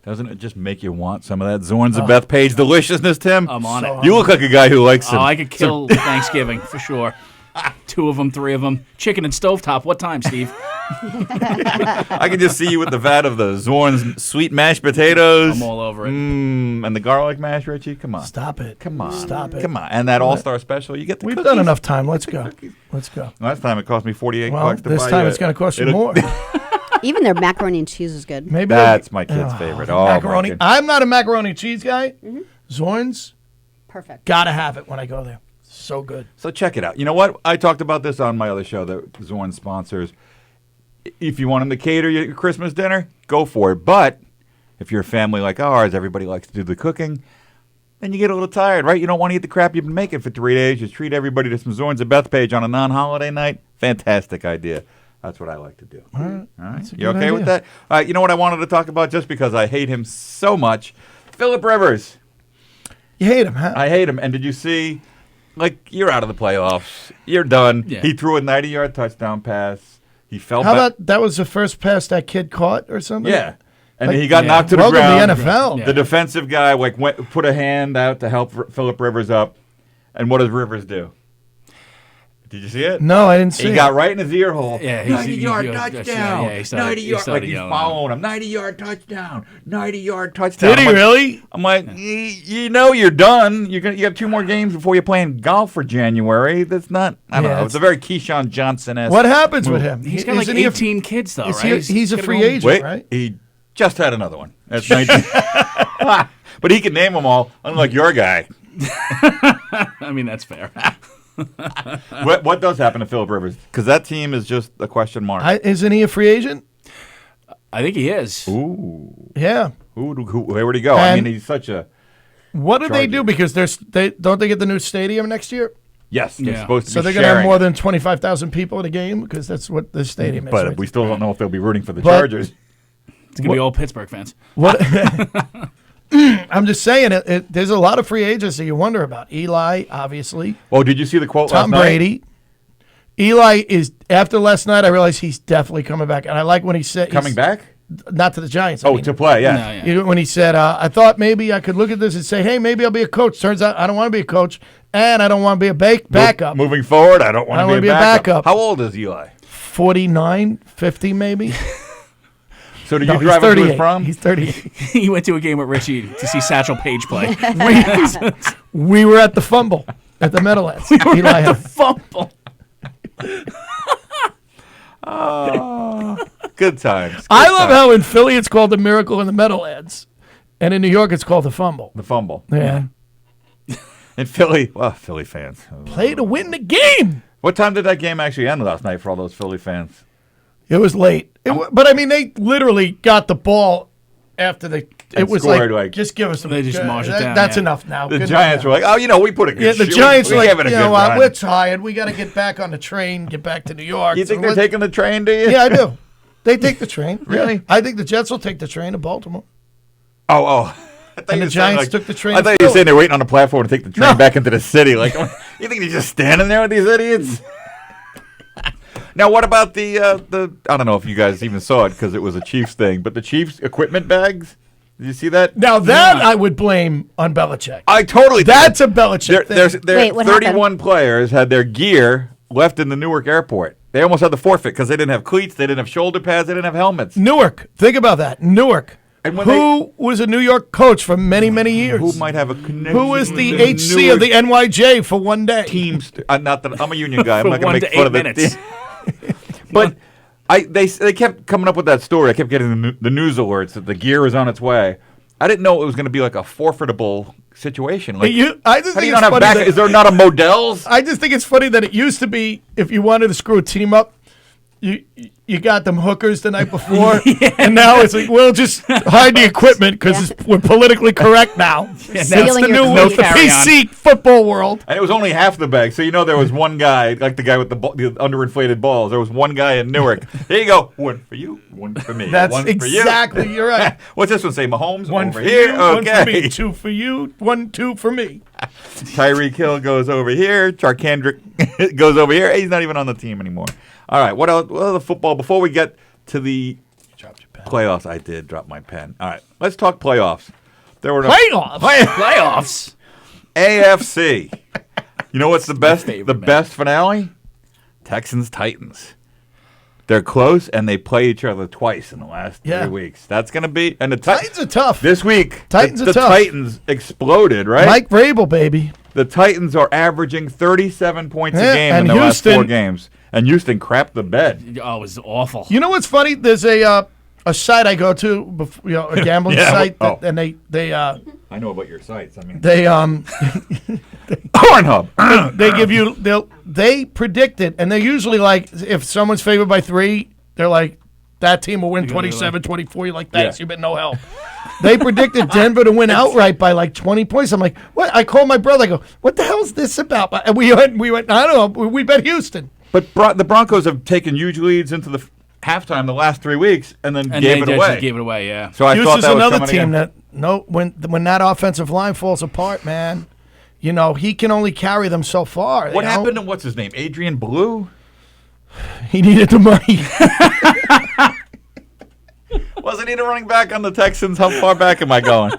Doesn't it just make you want some of that Zorns of Bethpage deliciousness, Tim? I'm on it. You look like a guy who likes some. Oh, I could kill Thanksgiving for sure. 2 of them, 3 of them. Chicken and stovetop. What time, Steve? I can just see you with the vat of the Zorn's sweet mashed potatoes. I'm all over it. And the garlic mash, Richie. Come on. Stop it. Come on. Stop it. Come on. And that All-Star special, you get the We've cookies. done enough time. Let's go. Let's go. Last time it cost me $48 Well, to buy this time you it's going to cost you it'll- more. Even their macaroni and cheese is good. Maybe That's my kid's favorite. Oh, macaroni. my I'm not a macaroni and cheese guy. Mm-hmm. Zorn's, Perfect. gotta have it when I go there. So good. So check it out. You know what? I talked about this on my other show that Zorn sponsors. If you want them to cater your Christmas dinner, go for it. But if you're a family like ours, everybody likes to do the cooking, then you get a little tired, right? You don't want to eat the crap you've been making for 3 days. Just treat everybody to some Zorn's at Bethpage on a non-holiday night. Fantastic idea. That's what I like to do. All right. All right. That's a You good okay with idea. that? All right. You know what I wanted to talk about just because I hate him so much? Phillip Rivers. You hate him, huh? I hate him. And did you see, like, you're out of the playoffs. You're done. Yeah. He threw a 90-yard touchdown pass. He fell How back. about that was the first pass that kid caught or something? Yeah. And Like- he got Yeah. knocked to the Welcome ground. to the NFL. Yeah. The defensive guy put a hand out to help Phillip Rivers up. And what does Rivers do? Did you see it? No, I didn't see He it. got right in his ear hole. Yeah, he's- 90-yard he- touchdown. yeah, he started- 90 he yard. started Like he's yelling. following him. 90-yard touchdown. 90-yard touchdown. Did he I'm like, really? I'm like, you know, you're done. You have 2 more games before you're playing golf for January. That's not. I don't Yeah, know. It's a very Keyshawn Johnson-esque. What happens with him? He's got like Isn't he a- 18 kids, though, is right? he's a got free all- agent, Wait, right? he just had another one. That's 19. But he can name them all, unlike your guy. I mean, that's fair. What does happen to Phillip Rivers? Because that team is just a question mark. Isn't he a free agent? I think he is. Ooh. Yeah. Where would he go? I And- mean, he's such a. What do they Chargers. do? Because don't they get the new stadium next year? Yes, they're Yeah. supposed to So be they're going to have sharing. more than 25,000 people at a game because that's what the stadium is. But right? we still don't know if they'll be rooting for the But- Chargers. It's going to be all Pittsburgh fans. What? I'm just saying, there's a lot of free agents that you wonder about. Eli, obviously. Oh, did you see the quote Tom last night? Brady. Eli is, after last night, I realized he's definitely coming back. And I like when he said. Coming back? Not to the Giants. I Oh, mean, to play, yeah. No, yeah. You know, when he said, I thought maybe I could look at this and say, hey, maybe I'll be a coach. Turns out I don't want to be a coach, and I don't want to be a backup. Moving forward, I don't want to wanna be a backup. backup. How old is Eli? 49, 50 maybe. So did No, you he's drive him to 38. his prom? He's 38. He went to a game with Richie to see Satchel Paige play. We were at the fumble at the Meadowlands. Eli had- Fumble. Good times. I love how in Philly it's called the Miracle in the Meadowlands, and in New York it's called the fumble. The fumble. Yeah. In Philly, well, Philly fans. Play to win the game. What time did that game actually end last night for all those Philly fans? It was late. But I mean, they literally got the ball after they. It And was scored, like, like- just give us some. They just marched it down, That's yeah. enough now. The Good Giants enough were now. like, oh, we put a good Yeah, the shoot. Giants we were like, gave it a you good know what? run. We're tired. We got to get back on the train, get back to New York. You think So they're let's- taking the train, do you? Yeah, I do. They take the train. Really? Yeah. I think the Jets will take the train to Baltimore. Oh. I thought And you the were saying, Giants like- took the train I to thought you were Philly. saying they're waiting on the platform to take the train No. back into the city. Like, you think they're just standing there with these idiots? Now, what about the I don't know if you guys even saw it because it was a Chiefs thing, but the Chiefs equipment bags? Did you see that? Now that I would blame on Belichick. I totally. That's a Belichick thing. Wait, what 31 players had their gear left in the Newark airport. They almost had to forfeit because they didn't have cleats, they didn't have shoulder pads, they didn't have helmets. Newark. Think about that. Newark. And when Who was a New York coach for many, many years? Who might have a connection? Who was the with HC of the Newark NYJ for one day? teams? Not that I'm a union guy. I'm For not going 1 to to make fun 8 of the minutes. But they kept coming up with that story. I kept getting the news alerts that the gear is on its way. I didn't know it was going to be like a forfeitable situation. Like, I just how do think you it's not have funny back? that- Is there not a Modell's? I just think it's funny that it used to be if you wanted to screw a team up, you got them hookers the night before, and now it's like, we'll just hide the equipment because we're politically correct now. That's Stealing the your new clothes. the Carry on. PC football world. And it was only half the bag. So, you know, there was one guy, like the guy with the underinflated balls. There was one guy in Newark. Here you go. One for you, one for me. That's one for you. exactly, you're right. What's this one say? Mahomes One over for here. you, Okay. one for me, 2 for you, 1, 2 for me. Tyreek Hill goes over here. Charkandrick goes over here. He's not even on the team anymore. All right. What else? What other football? Before we get to the playoffs, I did drop my pen. All right. Let's talk playoffs. There were Playoffs? Playoffs. AFC. You know what's the best? favorite, The man. best finale? Texans Titans. They're close, and they play each other twice in the last 3 weeks. That's going to be... And the Titans are tough. This week, Titans are the tough. Titans exploded, right? Mike Vrabel, baby. The Titans are averaging 37 points a game in and the last 4 Houston- games. And Houston crapped the bed. Oh, it was awful. You know what's funny? There's a site I go to, a gambling site, and they I know about your sites. I mean, they Pornhub. they give you they predict it, and they're usually like, if someone's favored by 3, they're like, that team will win 27-24. You're like, thanks, you've been no help. They predicted Denver to win outright by like 20 points. I'm like, what? I called my brother. I go, what the hell is this about? And we went. I don't know. We bet Houston. But the Broncos have taken huge leads into the halftime the last 3 weeks, and then gave it away. Gave it away, yeah. So I thought Houston's that was another coming team again. when that offensive line falls apart, man. You know, he can only carry them so far. What happened to what's his name? Adrian Blue? He needed the money. Wasn't he the running back on the Texans? How far back am I going?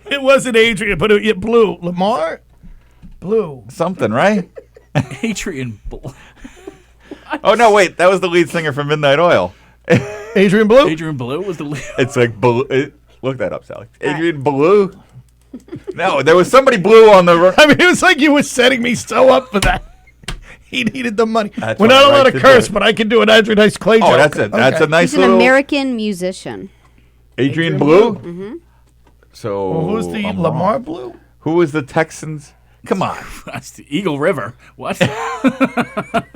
It wasn't Adrian, but it Blue. Lamar? Blue. Something, right? Adrian Blue. Oh, no, wait. That was the lead singer from Midnight Oil. Adrian Blue? Adrian Blue was the lead. It's like Blue. Look that up, Sally. Adrian Blue? No, there was somebody blue on the... I mean, it was like you were setting me so up for that. He needed the money. That's We're what not I allowed like to to curse, do. but I can do an Andrew Dice Clay joke. Oh, that's it. That's a nice He's an little... American musician. Adrian Blue? Mm-hmm. So... Well, who's the I'm Lamar wrong. Blue? Who was the Texans? Come on. That's the Eagle River. What?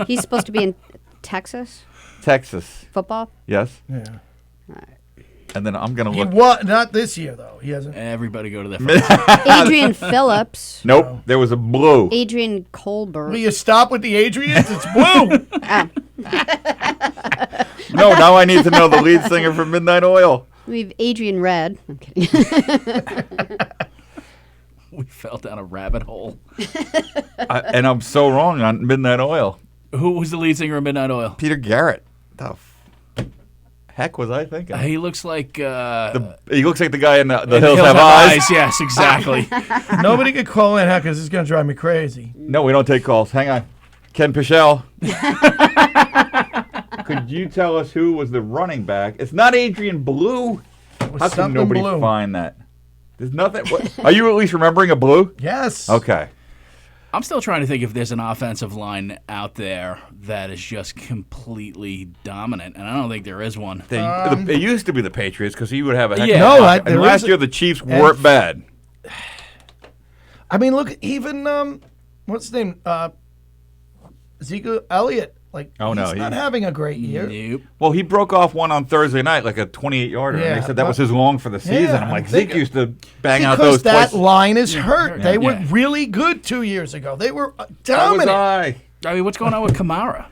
He's supposed to be in Texas Texas. football. Yes. Yeah. And then I'm going to He look... was not this year though. He hasn't. Everybody go to their Adrian Phillips. Nope. There was a blue. Adrian Colbert. Will you stop with the Adrians? It's Blue. No, now I need to know the lead singer from Midnight Oil. We have Adrian Red. I'm kidding. We fell down a rabbit hole. And I'm so wrong on Midnight Oil. Who was the lead singer of Midnight Oil? Peter Garrett. The heck was I thinking? He looks like... He looks like the guy in the Hills Hills Have Eyes. Yes, exactly. Nobody could call in because it's going to drive me crazy. No, we don't take calls. Hang on. Ken Pichelle. Could you tell us who was the running back? It's not Adrian Blue. How can something nobody blue. find that? There's nothing. What, are you at least remembering a blue? Yes. Okay. I'm still trying to think if there's an offensive line out there that is just completely dominant, and I don't think there is one. It used to be the Patriots because he would have a heck Yeah. of No, a I- and there last is a- year the Chiefs weren't bad. I mean, look, even what's his name? Zeke Elliott. Like, Oh, no, he's not he- having a great year. Nope. Well, he broke off one on Thursday night, like a 28-yarder. Yeah, and they said that was but- his long for the season. Yeah, I'm like, I'm Zeke thinking- used to bang out Because those that twice. line is hurt. They were Yeah. really good 2 years ago. They were That was dominant. I. I mean, what's going on with Kamara?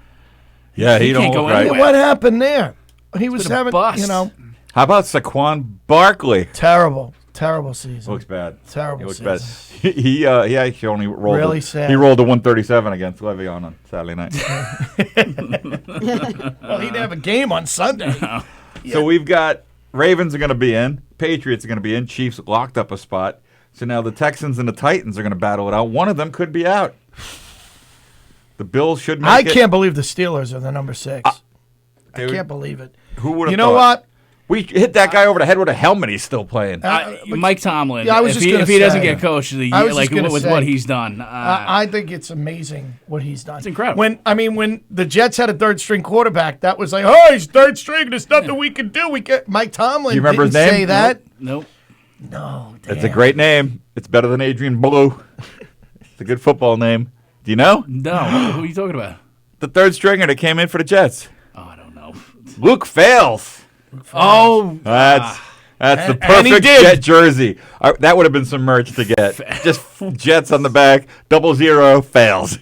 Yeah, he He don't can't look go right. anywhere. What happened there? He was been a having, bust. you know, How about Saquon Barkley? terrible season. Looks bad. Terrible He looks season. bad. He actually only rolled. Really sad. He rolled a 137 against Le'Veon on Saturday night. Well, he didn't have a game on Sunday. So we've got Ravens are going to be in, Patriots are going to be in, Chiefs locked up a spot. So now the Texans and the Titans are going to battle it out. One of them could be out. The Bills should make I it. can't believe the Steelers are the number 6. I dude, can't believe it. Who would have You know thought? what? We hit that guy over the head with a helmet. He's still playing. Mike Tomlin. Yeah, I was if just he, gonna if he doesn't say. get coached of the I year, was like just gonna with say. what he's done, I think it's amazing what he's done. It's incredible. When the Jets had a third string quarterback, that was like, oh, he's third string. There's nothing we can do. Mike Tomlin Do you remember didn't his name? say that. nope. No, It's a great name. It's better than Adrian Blue. It's a good football name. Do you know? No. Who are you talking about? The third stringer that came in for the Jets. Oh, I don't know. Luke Fails. Oh, That's the And he perfect did. Jet jersey. That would have been some merch to get. Just Jets on the back, 00 Fails.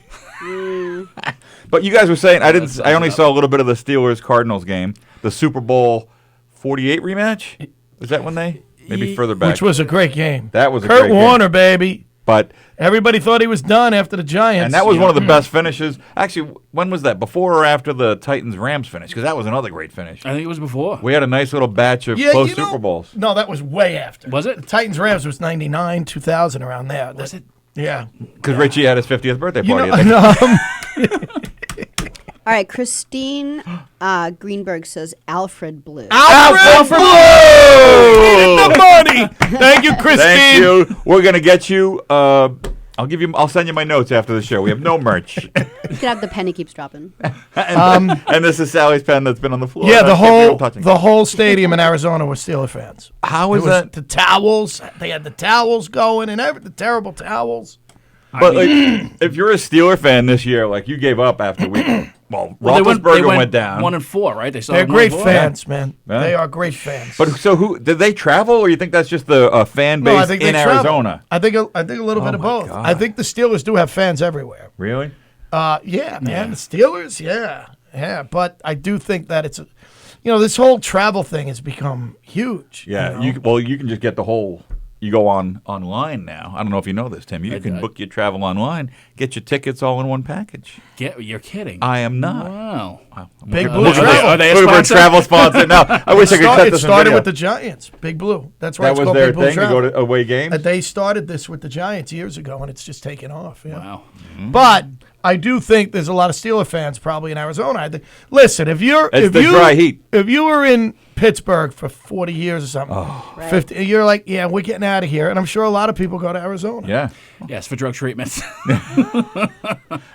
But you guys were saying I only saw a little bit of the Steelers Cardinals game, the Super Bowl 48 rematch. Was that when they maybe further back? Which was a great game. That was a Kurt great game. Warner, baby. But Everybody thought he was done after the Giants. and that was one of the best finishes. Actually, when was that? Before or after the Titans Rams finish? Because that was another great finish. I think it was before. We had a nice little batch of Yeah, close you know- Super Bowls. No, that was way after. Was it? The Titans Rams was 99, 2000, around there. Was it? Yeah. Because Richie had his 50th birthday You party. know, I think. All right, Christine Greenberg says Alfred Blue. Alfred Blue! Get the money! Thank you, Christine. Thank you. We're going to get you... I'll send you my notes after the show. We have no merch. You could have the pen he keeps dropping. and this is Sally's pen that's been on the floor. Yeah, I can't feel touching the whole stadium in Arizona was Steeler fans. How is was that? The towels. They had the towels going and the terrible towels. But if you're a Steeler fan this year, like you gave up after week, well, they Roethlisberger went went down. 1-4, right? They're great fans, man. Yeah. They are great fans. But so who did they travel, or you think that's just the fan base I think in they travel. Arizona? I think a little bit of both. God. I think the Steelers do have fans everywhere. Really? Yeah, man. The Steelers, yeah. But I do think that it's, this whole travel thing has become huge. Yeah. you know? You can just get the whole. You go online now. I don't know if you know this, Tim. You can book your travel online, get your tickets all in one package. You're kidding. I am not. Wow. Big Blue Travel. Are they a Looking for a sponsor? travel sponsor. No, I wish I could cut It this in started video. with the Giants. Big Blue. That's why That it's was called their Big Blue thing to Travel. go to away games. They started this with the Giants years ago, and it's just taken off. Yeah. Wow. But I do think there's a lot of Steeler fans probably in Arizona. Listen, if dry heat. If you were in Pittsburgh for 40 years or something, 50, you're like, yeah, we're getting out of here. And I'm sure a lot of people go to Arizona. Yeah. Yes, for drug treatments.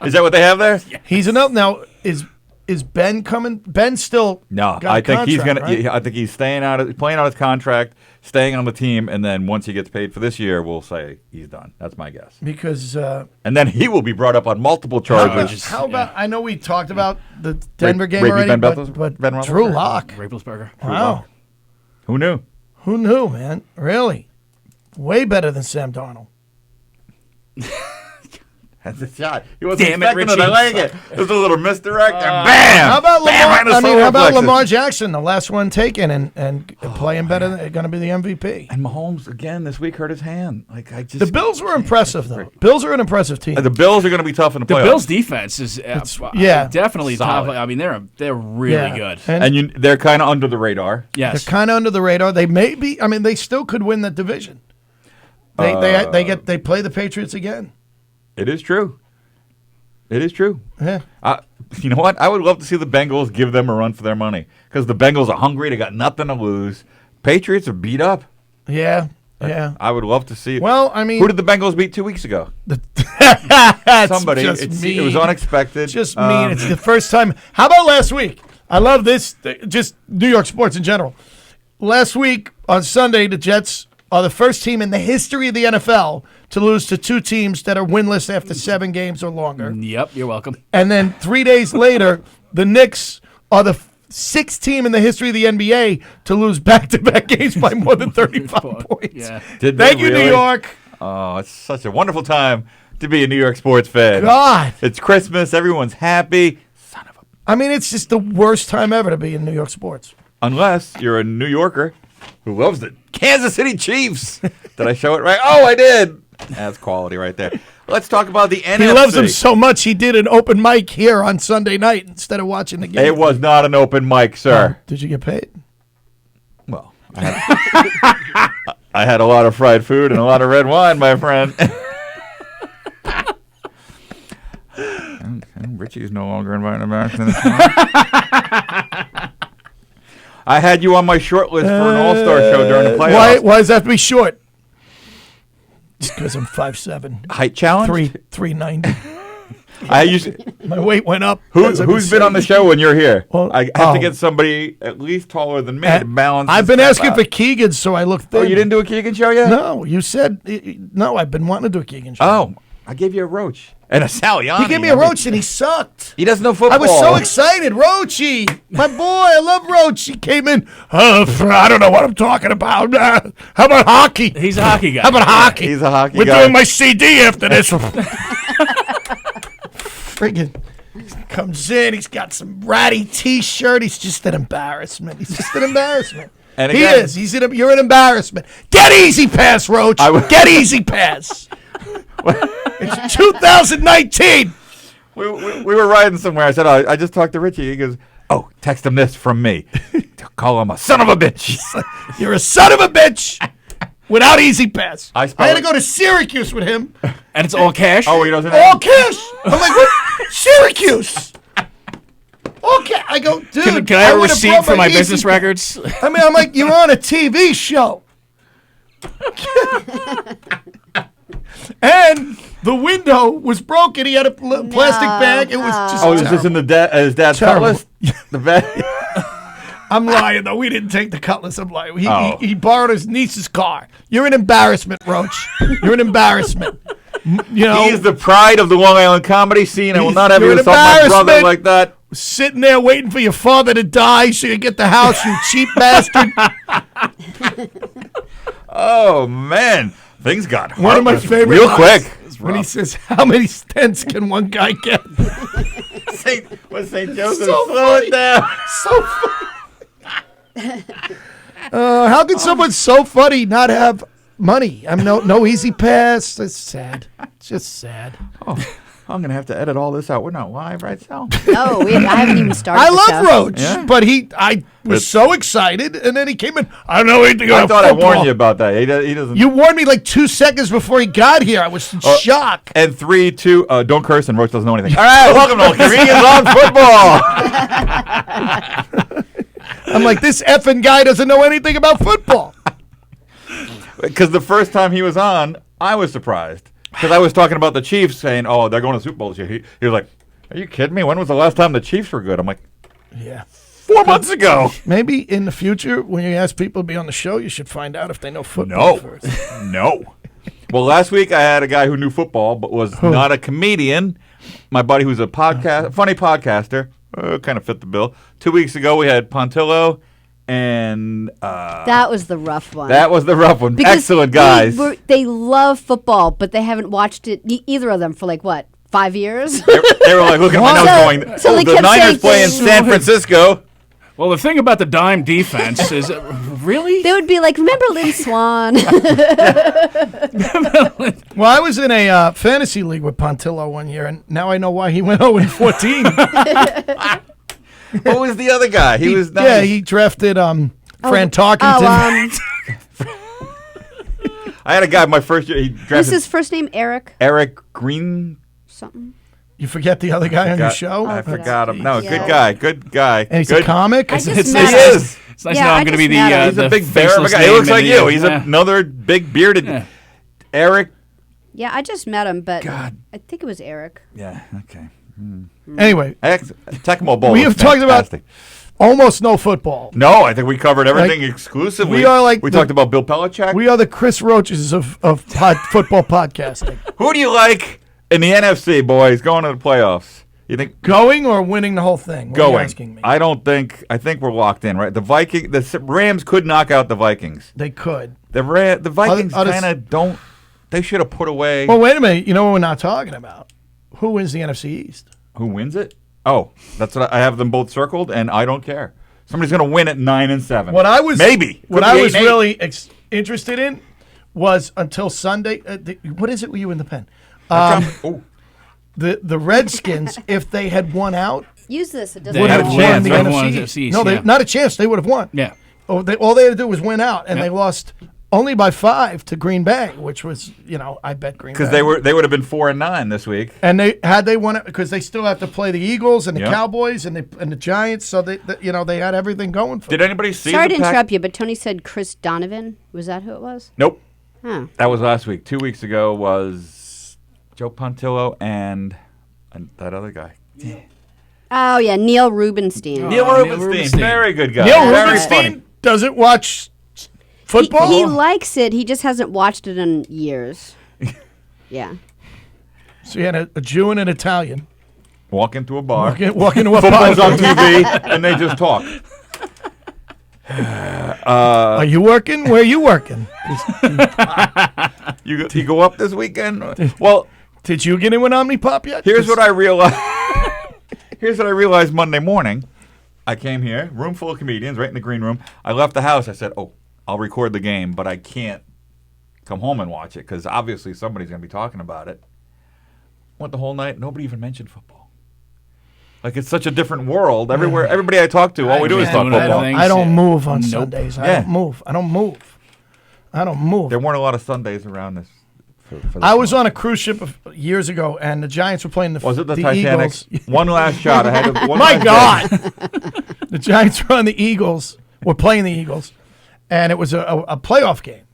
Is that what they have there? Yeah. He's enough now. Is Ben coming? Ben still No, got I a think he's contract, gonna. right? I think he's playing out his contract, staying on the team, and then once he gets paid for this year, we'll say he's done. That's my guess. Because and then he will be brought up on multiple charges. how about? I know we talked about the Denver game Rapey already, Ben but Roethlisberger? Drew Lock. Raplesberger. Wow, Who knew? who knew, man? Really, way better than Sam Darnold. That's a shot. He wasn't Damn it, expecting it. I like Richie. it. It was a little misdirect, and bam! How about Bam, right in Lamar? the I mean, solar how about plexus. Lamar Jackson, the last one taken, and playing better, going to be the MVP. And Mahomes again this week hurt his hand. Like I just The Bills were impressive, though. Bills are an impressive team. The Bills are going to be tough in the The playoffs. Bills' defense is definitely Solid. top. I mean, they're really Yeah. good. And they're kind of under the radar. Yes. they're kind of under the radar. They may be. I mean, they still could win that division. They play the Patriots again. It is true. It is true. Yeah. You know what? I would love to see the Bengals give them a run for their money because the Bengals are hungry. They got nothing to lose. Patriots are beat up. Yeah. I would love to see it. Well, I mean, who did the Bengals beat 2 weeks ago? Somebody. It was unexpected. Just mean. It's the first time. How about last week? I love this. Just New York sports in general. Last week on Sunday, the Jets are the first team in the history of the NFL to lose to two teams that are winless after 7 games or longer. Yep, you're welcome. And then 3 days later, the Knicks are the 6th team in the history of the NBA to lose back-to-back games by more than 35 points. Yeah. Thank you, New York. Oh, it's such a wonderful time to be a New York sports fan. God. It's Christmas. Everyone's happy. I mean, it's just the worst time ever to be in New York sports. Unless you're a New Yorker who loves the Kansas City Chiefs. Did I show it right? Oh, I did. That's quality right there. Let's talk about the NFC. He loves them so much he did an open mic here on Sunday night instead of watching the game. It was not an open mic, sir. Did you get paid? Well, I had a lot of fried food and a lot of red wine, my friend. and Richie's no longer invited back to the I had you on my short list for an all-star show during the playoffs. Why does that have to be short? Just because I'm 5'7". Height challenge? 390. My weight went up. Who's been on the show when you're here? Well, I have to get somebody at least taller than me to balance. I've been asking for Keegan, so I look thin. Oh, you didn't do a Keegan show yet? No, you said no. I've been wanting to do a Keegan show. Oh, I gave you a Roach and a Saliani. He gave me a Roach and he sucked. He doesn't know football. I was so excited. Roachy, my boy, I love Roach. He came in. I don't know what I'm talking about. How about hockey? He's a hockey guy. How about hockey? He's a hockey We're guy. doing my CD after this. Friggin' comes in. He's got some ratty T-shirt. He's just an embarrassment. And He again, is. You're an embarrassment. Get Easy Pass, Roach. Get Easy Pass. It's 2019. We were riding somewhere. I said, I just talked to Richie. He goes, oh, text him this from me. Call him a son of a bitch. You're a son of a bitch without Easy Pass. I had to go to Syracuse with him. And it's all cash? Oh, he doesn't All cash. I'm like, what? Syracuse. Okay, I go, dude. Can I have a would've receipt brought for my easy business pay. records? I mean, I'm like, you're on a TV show. And the window was broken. He had a plastic bag. It was just Oh, is this in his dad's Terrible. cutlass? The bag? I'm lying, though. We didn't take the cutlass. I'm lying. He Oh. borrowed his niece's car. You're an embarrassment, Roach. You're an embarrassment. You know, He's the pride of the Long Island comedy scene. I will not have You're you an insult my brother embarrassment. like that. sitting there waiting for your father to die so you get the house, you cheap bastard. Oh, man. Things got One of my heartless favorite real lines quick. is when he says, "How many stents can one guy get?" St. Joseph, So slow it down. So funny. How could someone so funny not have money? I mean, no easy pass. It's sad. It's just sad. Oh, I'm going to have to edit all this out. We're not live, right, Sal? No, I haven't even started. I the love show. Roach, Yeah. but I was so excited, and then he came in. I don't know anything about I thought football. I warned you about that. He doesn't. You warned me like 2 seconds before he got here. I was in shock. And 3, 2, don't curse, and Roach doesn't know anything. All right, welcome to Comedians on Football. I'm like, this effing guy doesn't know anything about football. Because the first time he was on, I was surprised. Because I was talking about the Chiefs saying, oh, they're going to Super Bowl this year. He was like, are you kidding me? When was the last time the Chiefs were good? I'm like, Yeah. 4 months ago. Maybe in the future, when you ask people to be on the show, you should find out if they know football No. first. No. Well, last week I had a guy who knew football but was not a comedian. My buddy who's a funny podcaster. Kind of fit the bill. 2 weeks ago we had Pontillo and That was the rough one. that was the rough one. Because Excellent guys. They love football, but they haven't watched it, either of them, for like, what, 5 years? They were like, look at my nose So- going, so they the kept Niners saying play in things. San Francisco. Well, the thing about the dime defense is, really? They would be like, remember Lynn Swan? Well, I was in a fantasy league with Pontillo one year, and now I know why he went 0-14. What was the other guy? He was nice. Yeah, he drafted Fran Tarkenton. I had a guy my first year. He What's drafted his first name? Eric Eric Green. something? You forget the other guy on your show? I forgot him. No, Yeah. good guy. Good guy. And he's good. a comic? I just It's met nice. him. He is. It's nice Yeah, to know I I'm going to just be met him. the He's a the big bear. faceless Guy. He name looks in like the, you. He's yeah. another big bearded Yeah. Eric. Yeah, I just met him, but God. I think it was Eric. Yeah. Okay. Anyway, Tecmo Bowl. we was have talked about fantastic. almost no football. No, I think we covered everything exclusively. we are like we the- talked about Bill Belichick. We are the Chris Roaches of football podcasting. Who do you like in the NFC, boys, going to the playoffs? You think Going or winning the whole thing? What are you going? asking me? I think we're locked in, right? The Rams could knock out the Vikings. They could. The Vikings Other- kind of don't. They should have put away. Well, wait a minute. You know what we're not talking about? Who wins the NFC East? Who wins it? Oh, that's what I have them both circled, and I don't care. Somebody's going to win at 9-7. What I was maybe What Could I be was 8-8. really interested in was until Sunday. What is it? Were you in the pen? Oh, The Redskins, if they had won out, Use this. It doesn't They would had have a won chance. the They would've won NFC the East. NFC East, No, yeah. not a chance. They would have won. Yeah. Oh, all they had to do was win out, and Yeah. they lost only by 5 to Green Bay, which was, I bet Green Bay. because they would have been 4-9 this week. And they won it because they still have to play the Eagles and the Yeah. Cowboys and the Giants, so they had everything going for Did them. anybody see? Sorry the to Pack- interrupt you, but Tony said Chris Donovan. Was that who it was? Nope, Huh. that was last week. 2 weeks ago was Joe Pontillo and that other guy. Oh, yeah, Neil Rubenstein. Neil Neil Rubenstein, Rubenstein. very good guy. Neil Very Rubenstein funny. doesn't watch football. He likes it. He just hasn't watched it in years. Yeah. So you had a Jew and an Italian Walk into a bar. walk into a Football's on podcast. TV, and they just talk. Are you working? Where are you working? You go up this weekend? Well, Did you get in with Omnipop yet? here's what I realized. Here's what I realized Monday morning. I came here, room full of comedians, right in the green room. I left the house. I said, "Oh, I'll record the game, but I can't come home and watch it because obviously somebody's going to be talking about it." Went the whole night. Nobody even mentioned football. Like it's such a different world. Everywhere, everybody I talk to, all we do is talk I don't- football. Things, I don't yeah. move on Nope. Sundays. I Yeah. don't move. I don't move. There weren't a lot of Sundays around this for the I was song. on a cruise ship years ago, and the Giants were playing the Was it the the Titanic? Eagles. One last shot. I had to, one My last God! shot. The Giants were on the Eagles. Were playing the Eagles, and it was a playoff game.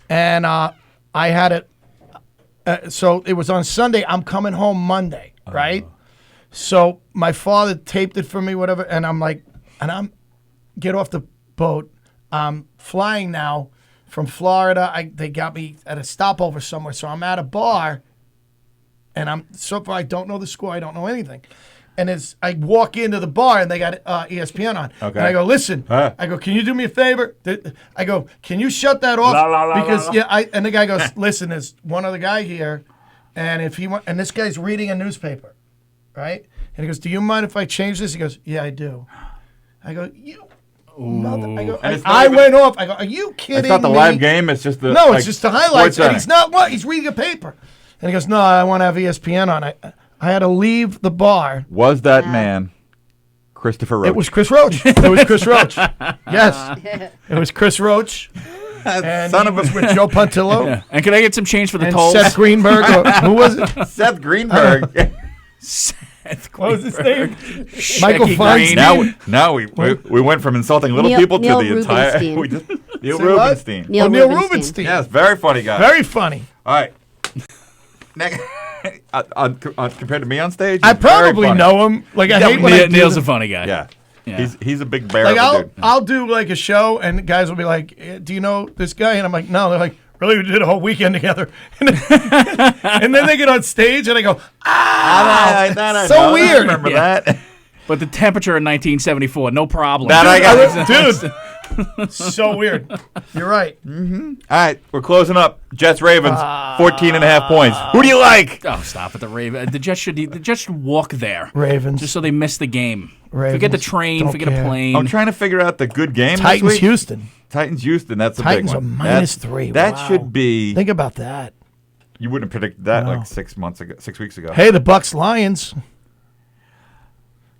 And I had it. So it was on Sunday. I'm coming home Monday, right? So my father taped it for me, whatever. And I'm like, get off the boat. I'm flying now from Florida. They got me at a stopover somewhere. So I'm at a bar, and so far I don't know the score. I don't know anything. And as I walk into the bar, and they got ESPN on. Okay. And I go, listen. Huh. I go, can you do me a favor? I go, can you shut that off? La, la, la, because la, la. and the guy goes, listen, there's one other guy here, and if he and this guy's reading a newspaper, right? And he goes, do you mind if I change this? He goes, yeah, I do. I go, you. Mother. I go, And it's I not even- went off. I go, are you kidding It's not the me? live game. It's just the No, like, it's just the highlights. Sports And he's not what? He's reading a paper. And he goes, no, I want to have ESPN on. I had to leave the bar. Was that man Christopher Roach? It was Chris Roach. It was Chris Roach. Yes. It was Chris Roach. And Son he of a- was with Joe Pontillo. Yeah. And can I get some change for the And tolls? Seth Greenberg. Who was it? Seth Greenberg. Seth What was his name? Shecky Michael Green. Feinstein. Now we went from insulting little Neil- people to Neil the entire Rubenstein. Neil Say what? Rubenstein. Neil Neil Rubenstein. Rubenstein. Yes, very funny guy. Very funny. All right. Next, compared to me on stage, I he's very probably funny. know him. Like, I hate when I do Neil's the- a funny guy. Yeah. Yeah. He's a big bear Like, of a dude. I'll do, like, a show, and guys will be like, do you know this guy? And I'm like, no. They're like, really? We did a whole weekend together. And then they get on stage, and I go, I so know. weird. I remember that. But the temperature in 1974, no problem. That I got. dude. So weird. You're right. All right, we're closing up. Jets Ravens, 14.5 points. Who do you like? Oh, stop it. The Ravens. The Jets should walk there. Ravens. Just so they miss the game. Ravens. Forget the train. Don't Forget care. a plane. I'm trying to figure out the good game this Titans, week. Houston. Titans, Houston. That's a Titans big are one. minus That's- 3. That Wow. should be. Think about that. You wouldn't have predicted that No. like 6 weeks ago. Hey, the Bucks Lions.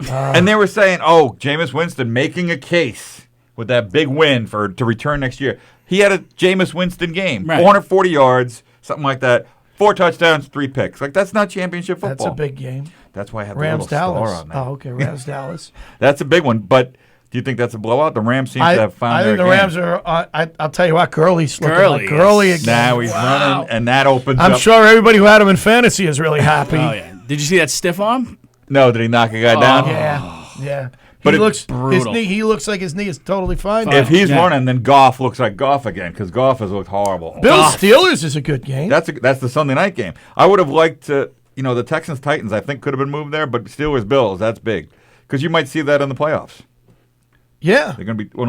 And they were saying, "Oh, Jameis Winston making a case with that big win to return next year." He had a Jameis Winston game, Right. 440 yards, something like that, 4 touchdowns, 3 picks. Like that's not championship football. That's a big game. That's why I had the Rams little star Dallas. on that. Oh, okay. Rams Dallas. That's a big one. But do you think that's a blowout? The Rams seem to have found I their think the game. Rams are. I'll tell you what, Gurley's looking Gurley like Gurley is- again. Now he's running, and that opens I'm up. sure everybody who had him in fantasy is really happy. Oh, yeah. Did you see that stiff arm? No, did he knock a guy down? Yeah. But he it- looks brutal. He looks like his knee is totally fine. If he's Yeah. running, then Goff looks like Goff again because Goff has looked horrible. Bills Steelers is a good game. That's the Sunday night game. I would have liked to, the Texans Titans. I think could have been moved there, but Steelers Bills, that's big because you might see that in the playoffs. Yeah. They're going to be they'll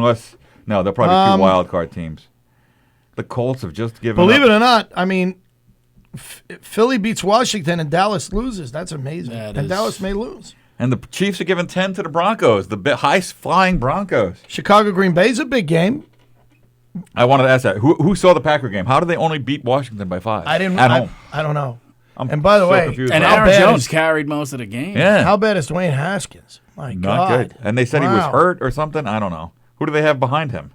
probably be 2 wild card teams. The Colts have just given. Believe up. it or not, I mean, Philly beats Washington and Dallas loses. That's amazing. That and is- Dallas may lose. And the Chiefs are giving 10 to the Broncos, the high flying Broncos. Chicago Green Bay's a big game. I wanted to ask that. Who saw the Packer game? How did they only beat Washington by 5? I didn't. At home. I don't know. I'm And by the so way, confused And by How that. Aaron bad Jones is- carried most of the game. Yeah. How bad is Dwayne Haskins? My Not God. good. And they said he was Wow. hurt or something. I don't know. Who do they have behind him?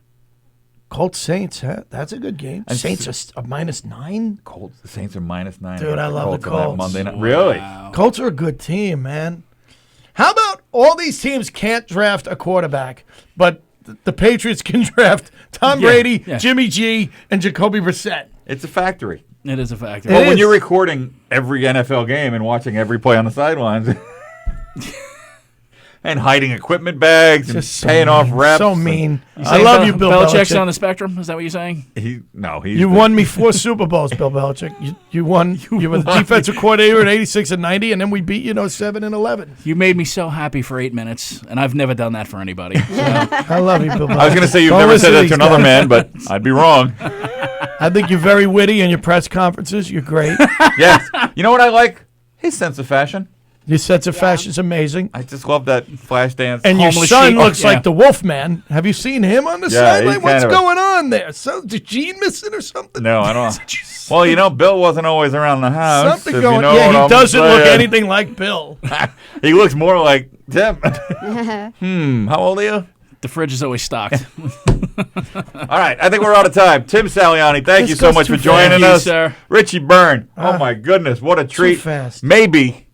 Colts Saints. Huh? That's a good game. And Saints are a -9. Colts. The Saints are -9. Dude, I love the on that Colts. Monday night. Really? Colts are a good team, man. How about all these teams can't draft a quarterback, but the Patriots can draft Tom Yeah, Brady, yeah. Jimmy G, and Jacoby Brissett? It's a factory. It is a factor. Well, It when is. you're recording every NFL game and watching every play on the sidelines and hiding equipment bags and Just so paying off mean. reps. So and- mean. You I saying love you, Bill Belichick's Belichick. on the spectrum. Is that what you're saying? He's You won me 4 Super Bowls, Bill Belichick. You won. You were the defensive coordinator in '86 and '90, and then we beat 7 and 11. You made me so happy for 8 minutes, and I've never done that for anybody. So. I love you, Bill Belichick. I was going to say you've Don't never listen said to that these to another guys. man, but I'd be wrong. I think you're very witty in your press conferences. You're great. Yes. You know what I like? His sense of fashion. Your sense of fashion is amazing. I just love that flash dance. And your Homeless son chic. looks Yeah. like the Wolfman. Have you seen him on the Yeah, he's sideline? What's kind of a- going on there? So, is Gene missing or something? No, I don't. Well, Bill wasn't always around the house. Something if going. You know Yeah, what he I'm doesn't look saying. anything like Bill. He looks more like Tim. How old are you? The fridge is always stocked. All right, I think we're out of time. Tim Saliani, thank This you so goes much too for joining Thank you, us. sir. Richie Byrne, oh my goodness, what a treat. fast. Maybe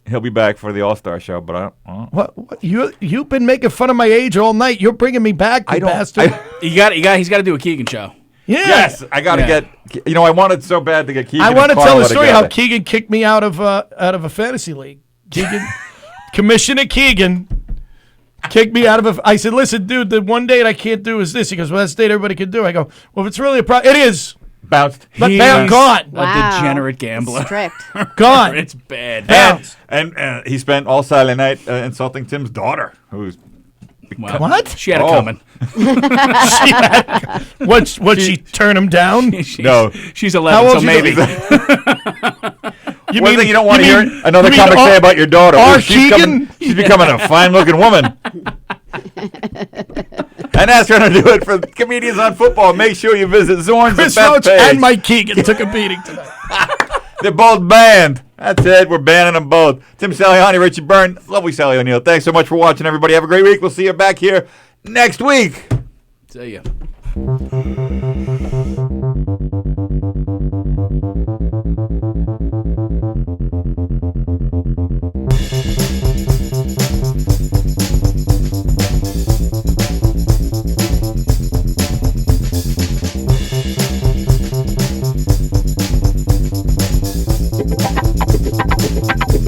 he'll be back for the All-Star show, but I don't. What you've been making fun of my age all night. You're bringing me back, you bastard. He's got to do a Keegan show. yeah. Yes, I got to get. I wanted so bad to get Keegan. I want to and tell Carla a story how together. Keegan kicked me out of a fantasy league. Keegan, Commissioner Keegan, kicked me out of a. I said, "Listen, dude, the one date I can't do is this." He goes, "Well, that's the date everybody can do." I go, "Well, if it's really a problem, it is." Bounced. But He's gone, A Wow. degenerate gambler. Strict. gone. It's bad. And he spent all Saturday night insulting Tim's daughter, who's Well, What? She had it Oh. coming. What? She turn him down? No. She's How 11, old so is maybe. You One thing you don't want to mean- hear another you mean comic say about your daughter. our She's becoming a fine-looking woman. And that's going to do it for Comedians on Football. Make sure you visit Zorn's Chris and Roach Beth Page. and Mike Keegan took a beating tonight. They're both banned. That's it. We're banning them both. Tim Saliani, Richie Byrne, lovely Sally O'Neill. Thanks so much for watching, everybody. Have a great week. We'll see you back here next week. See ya.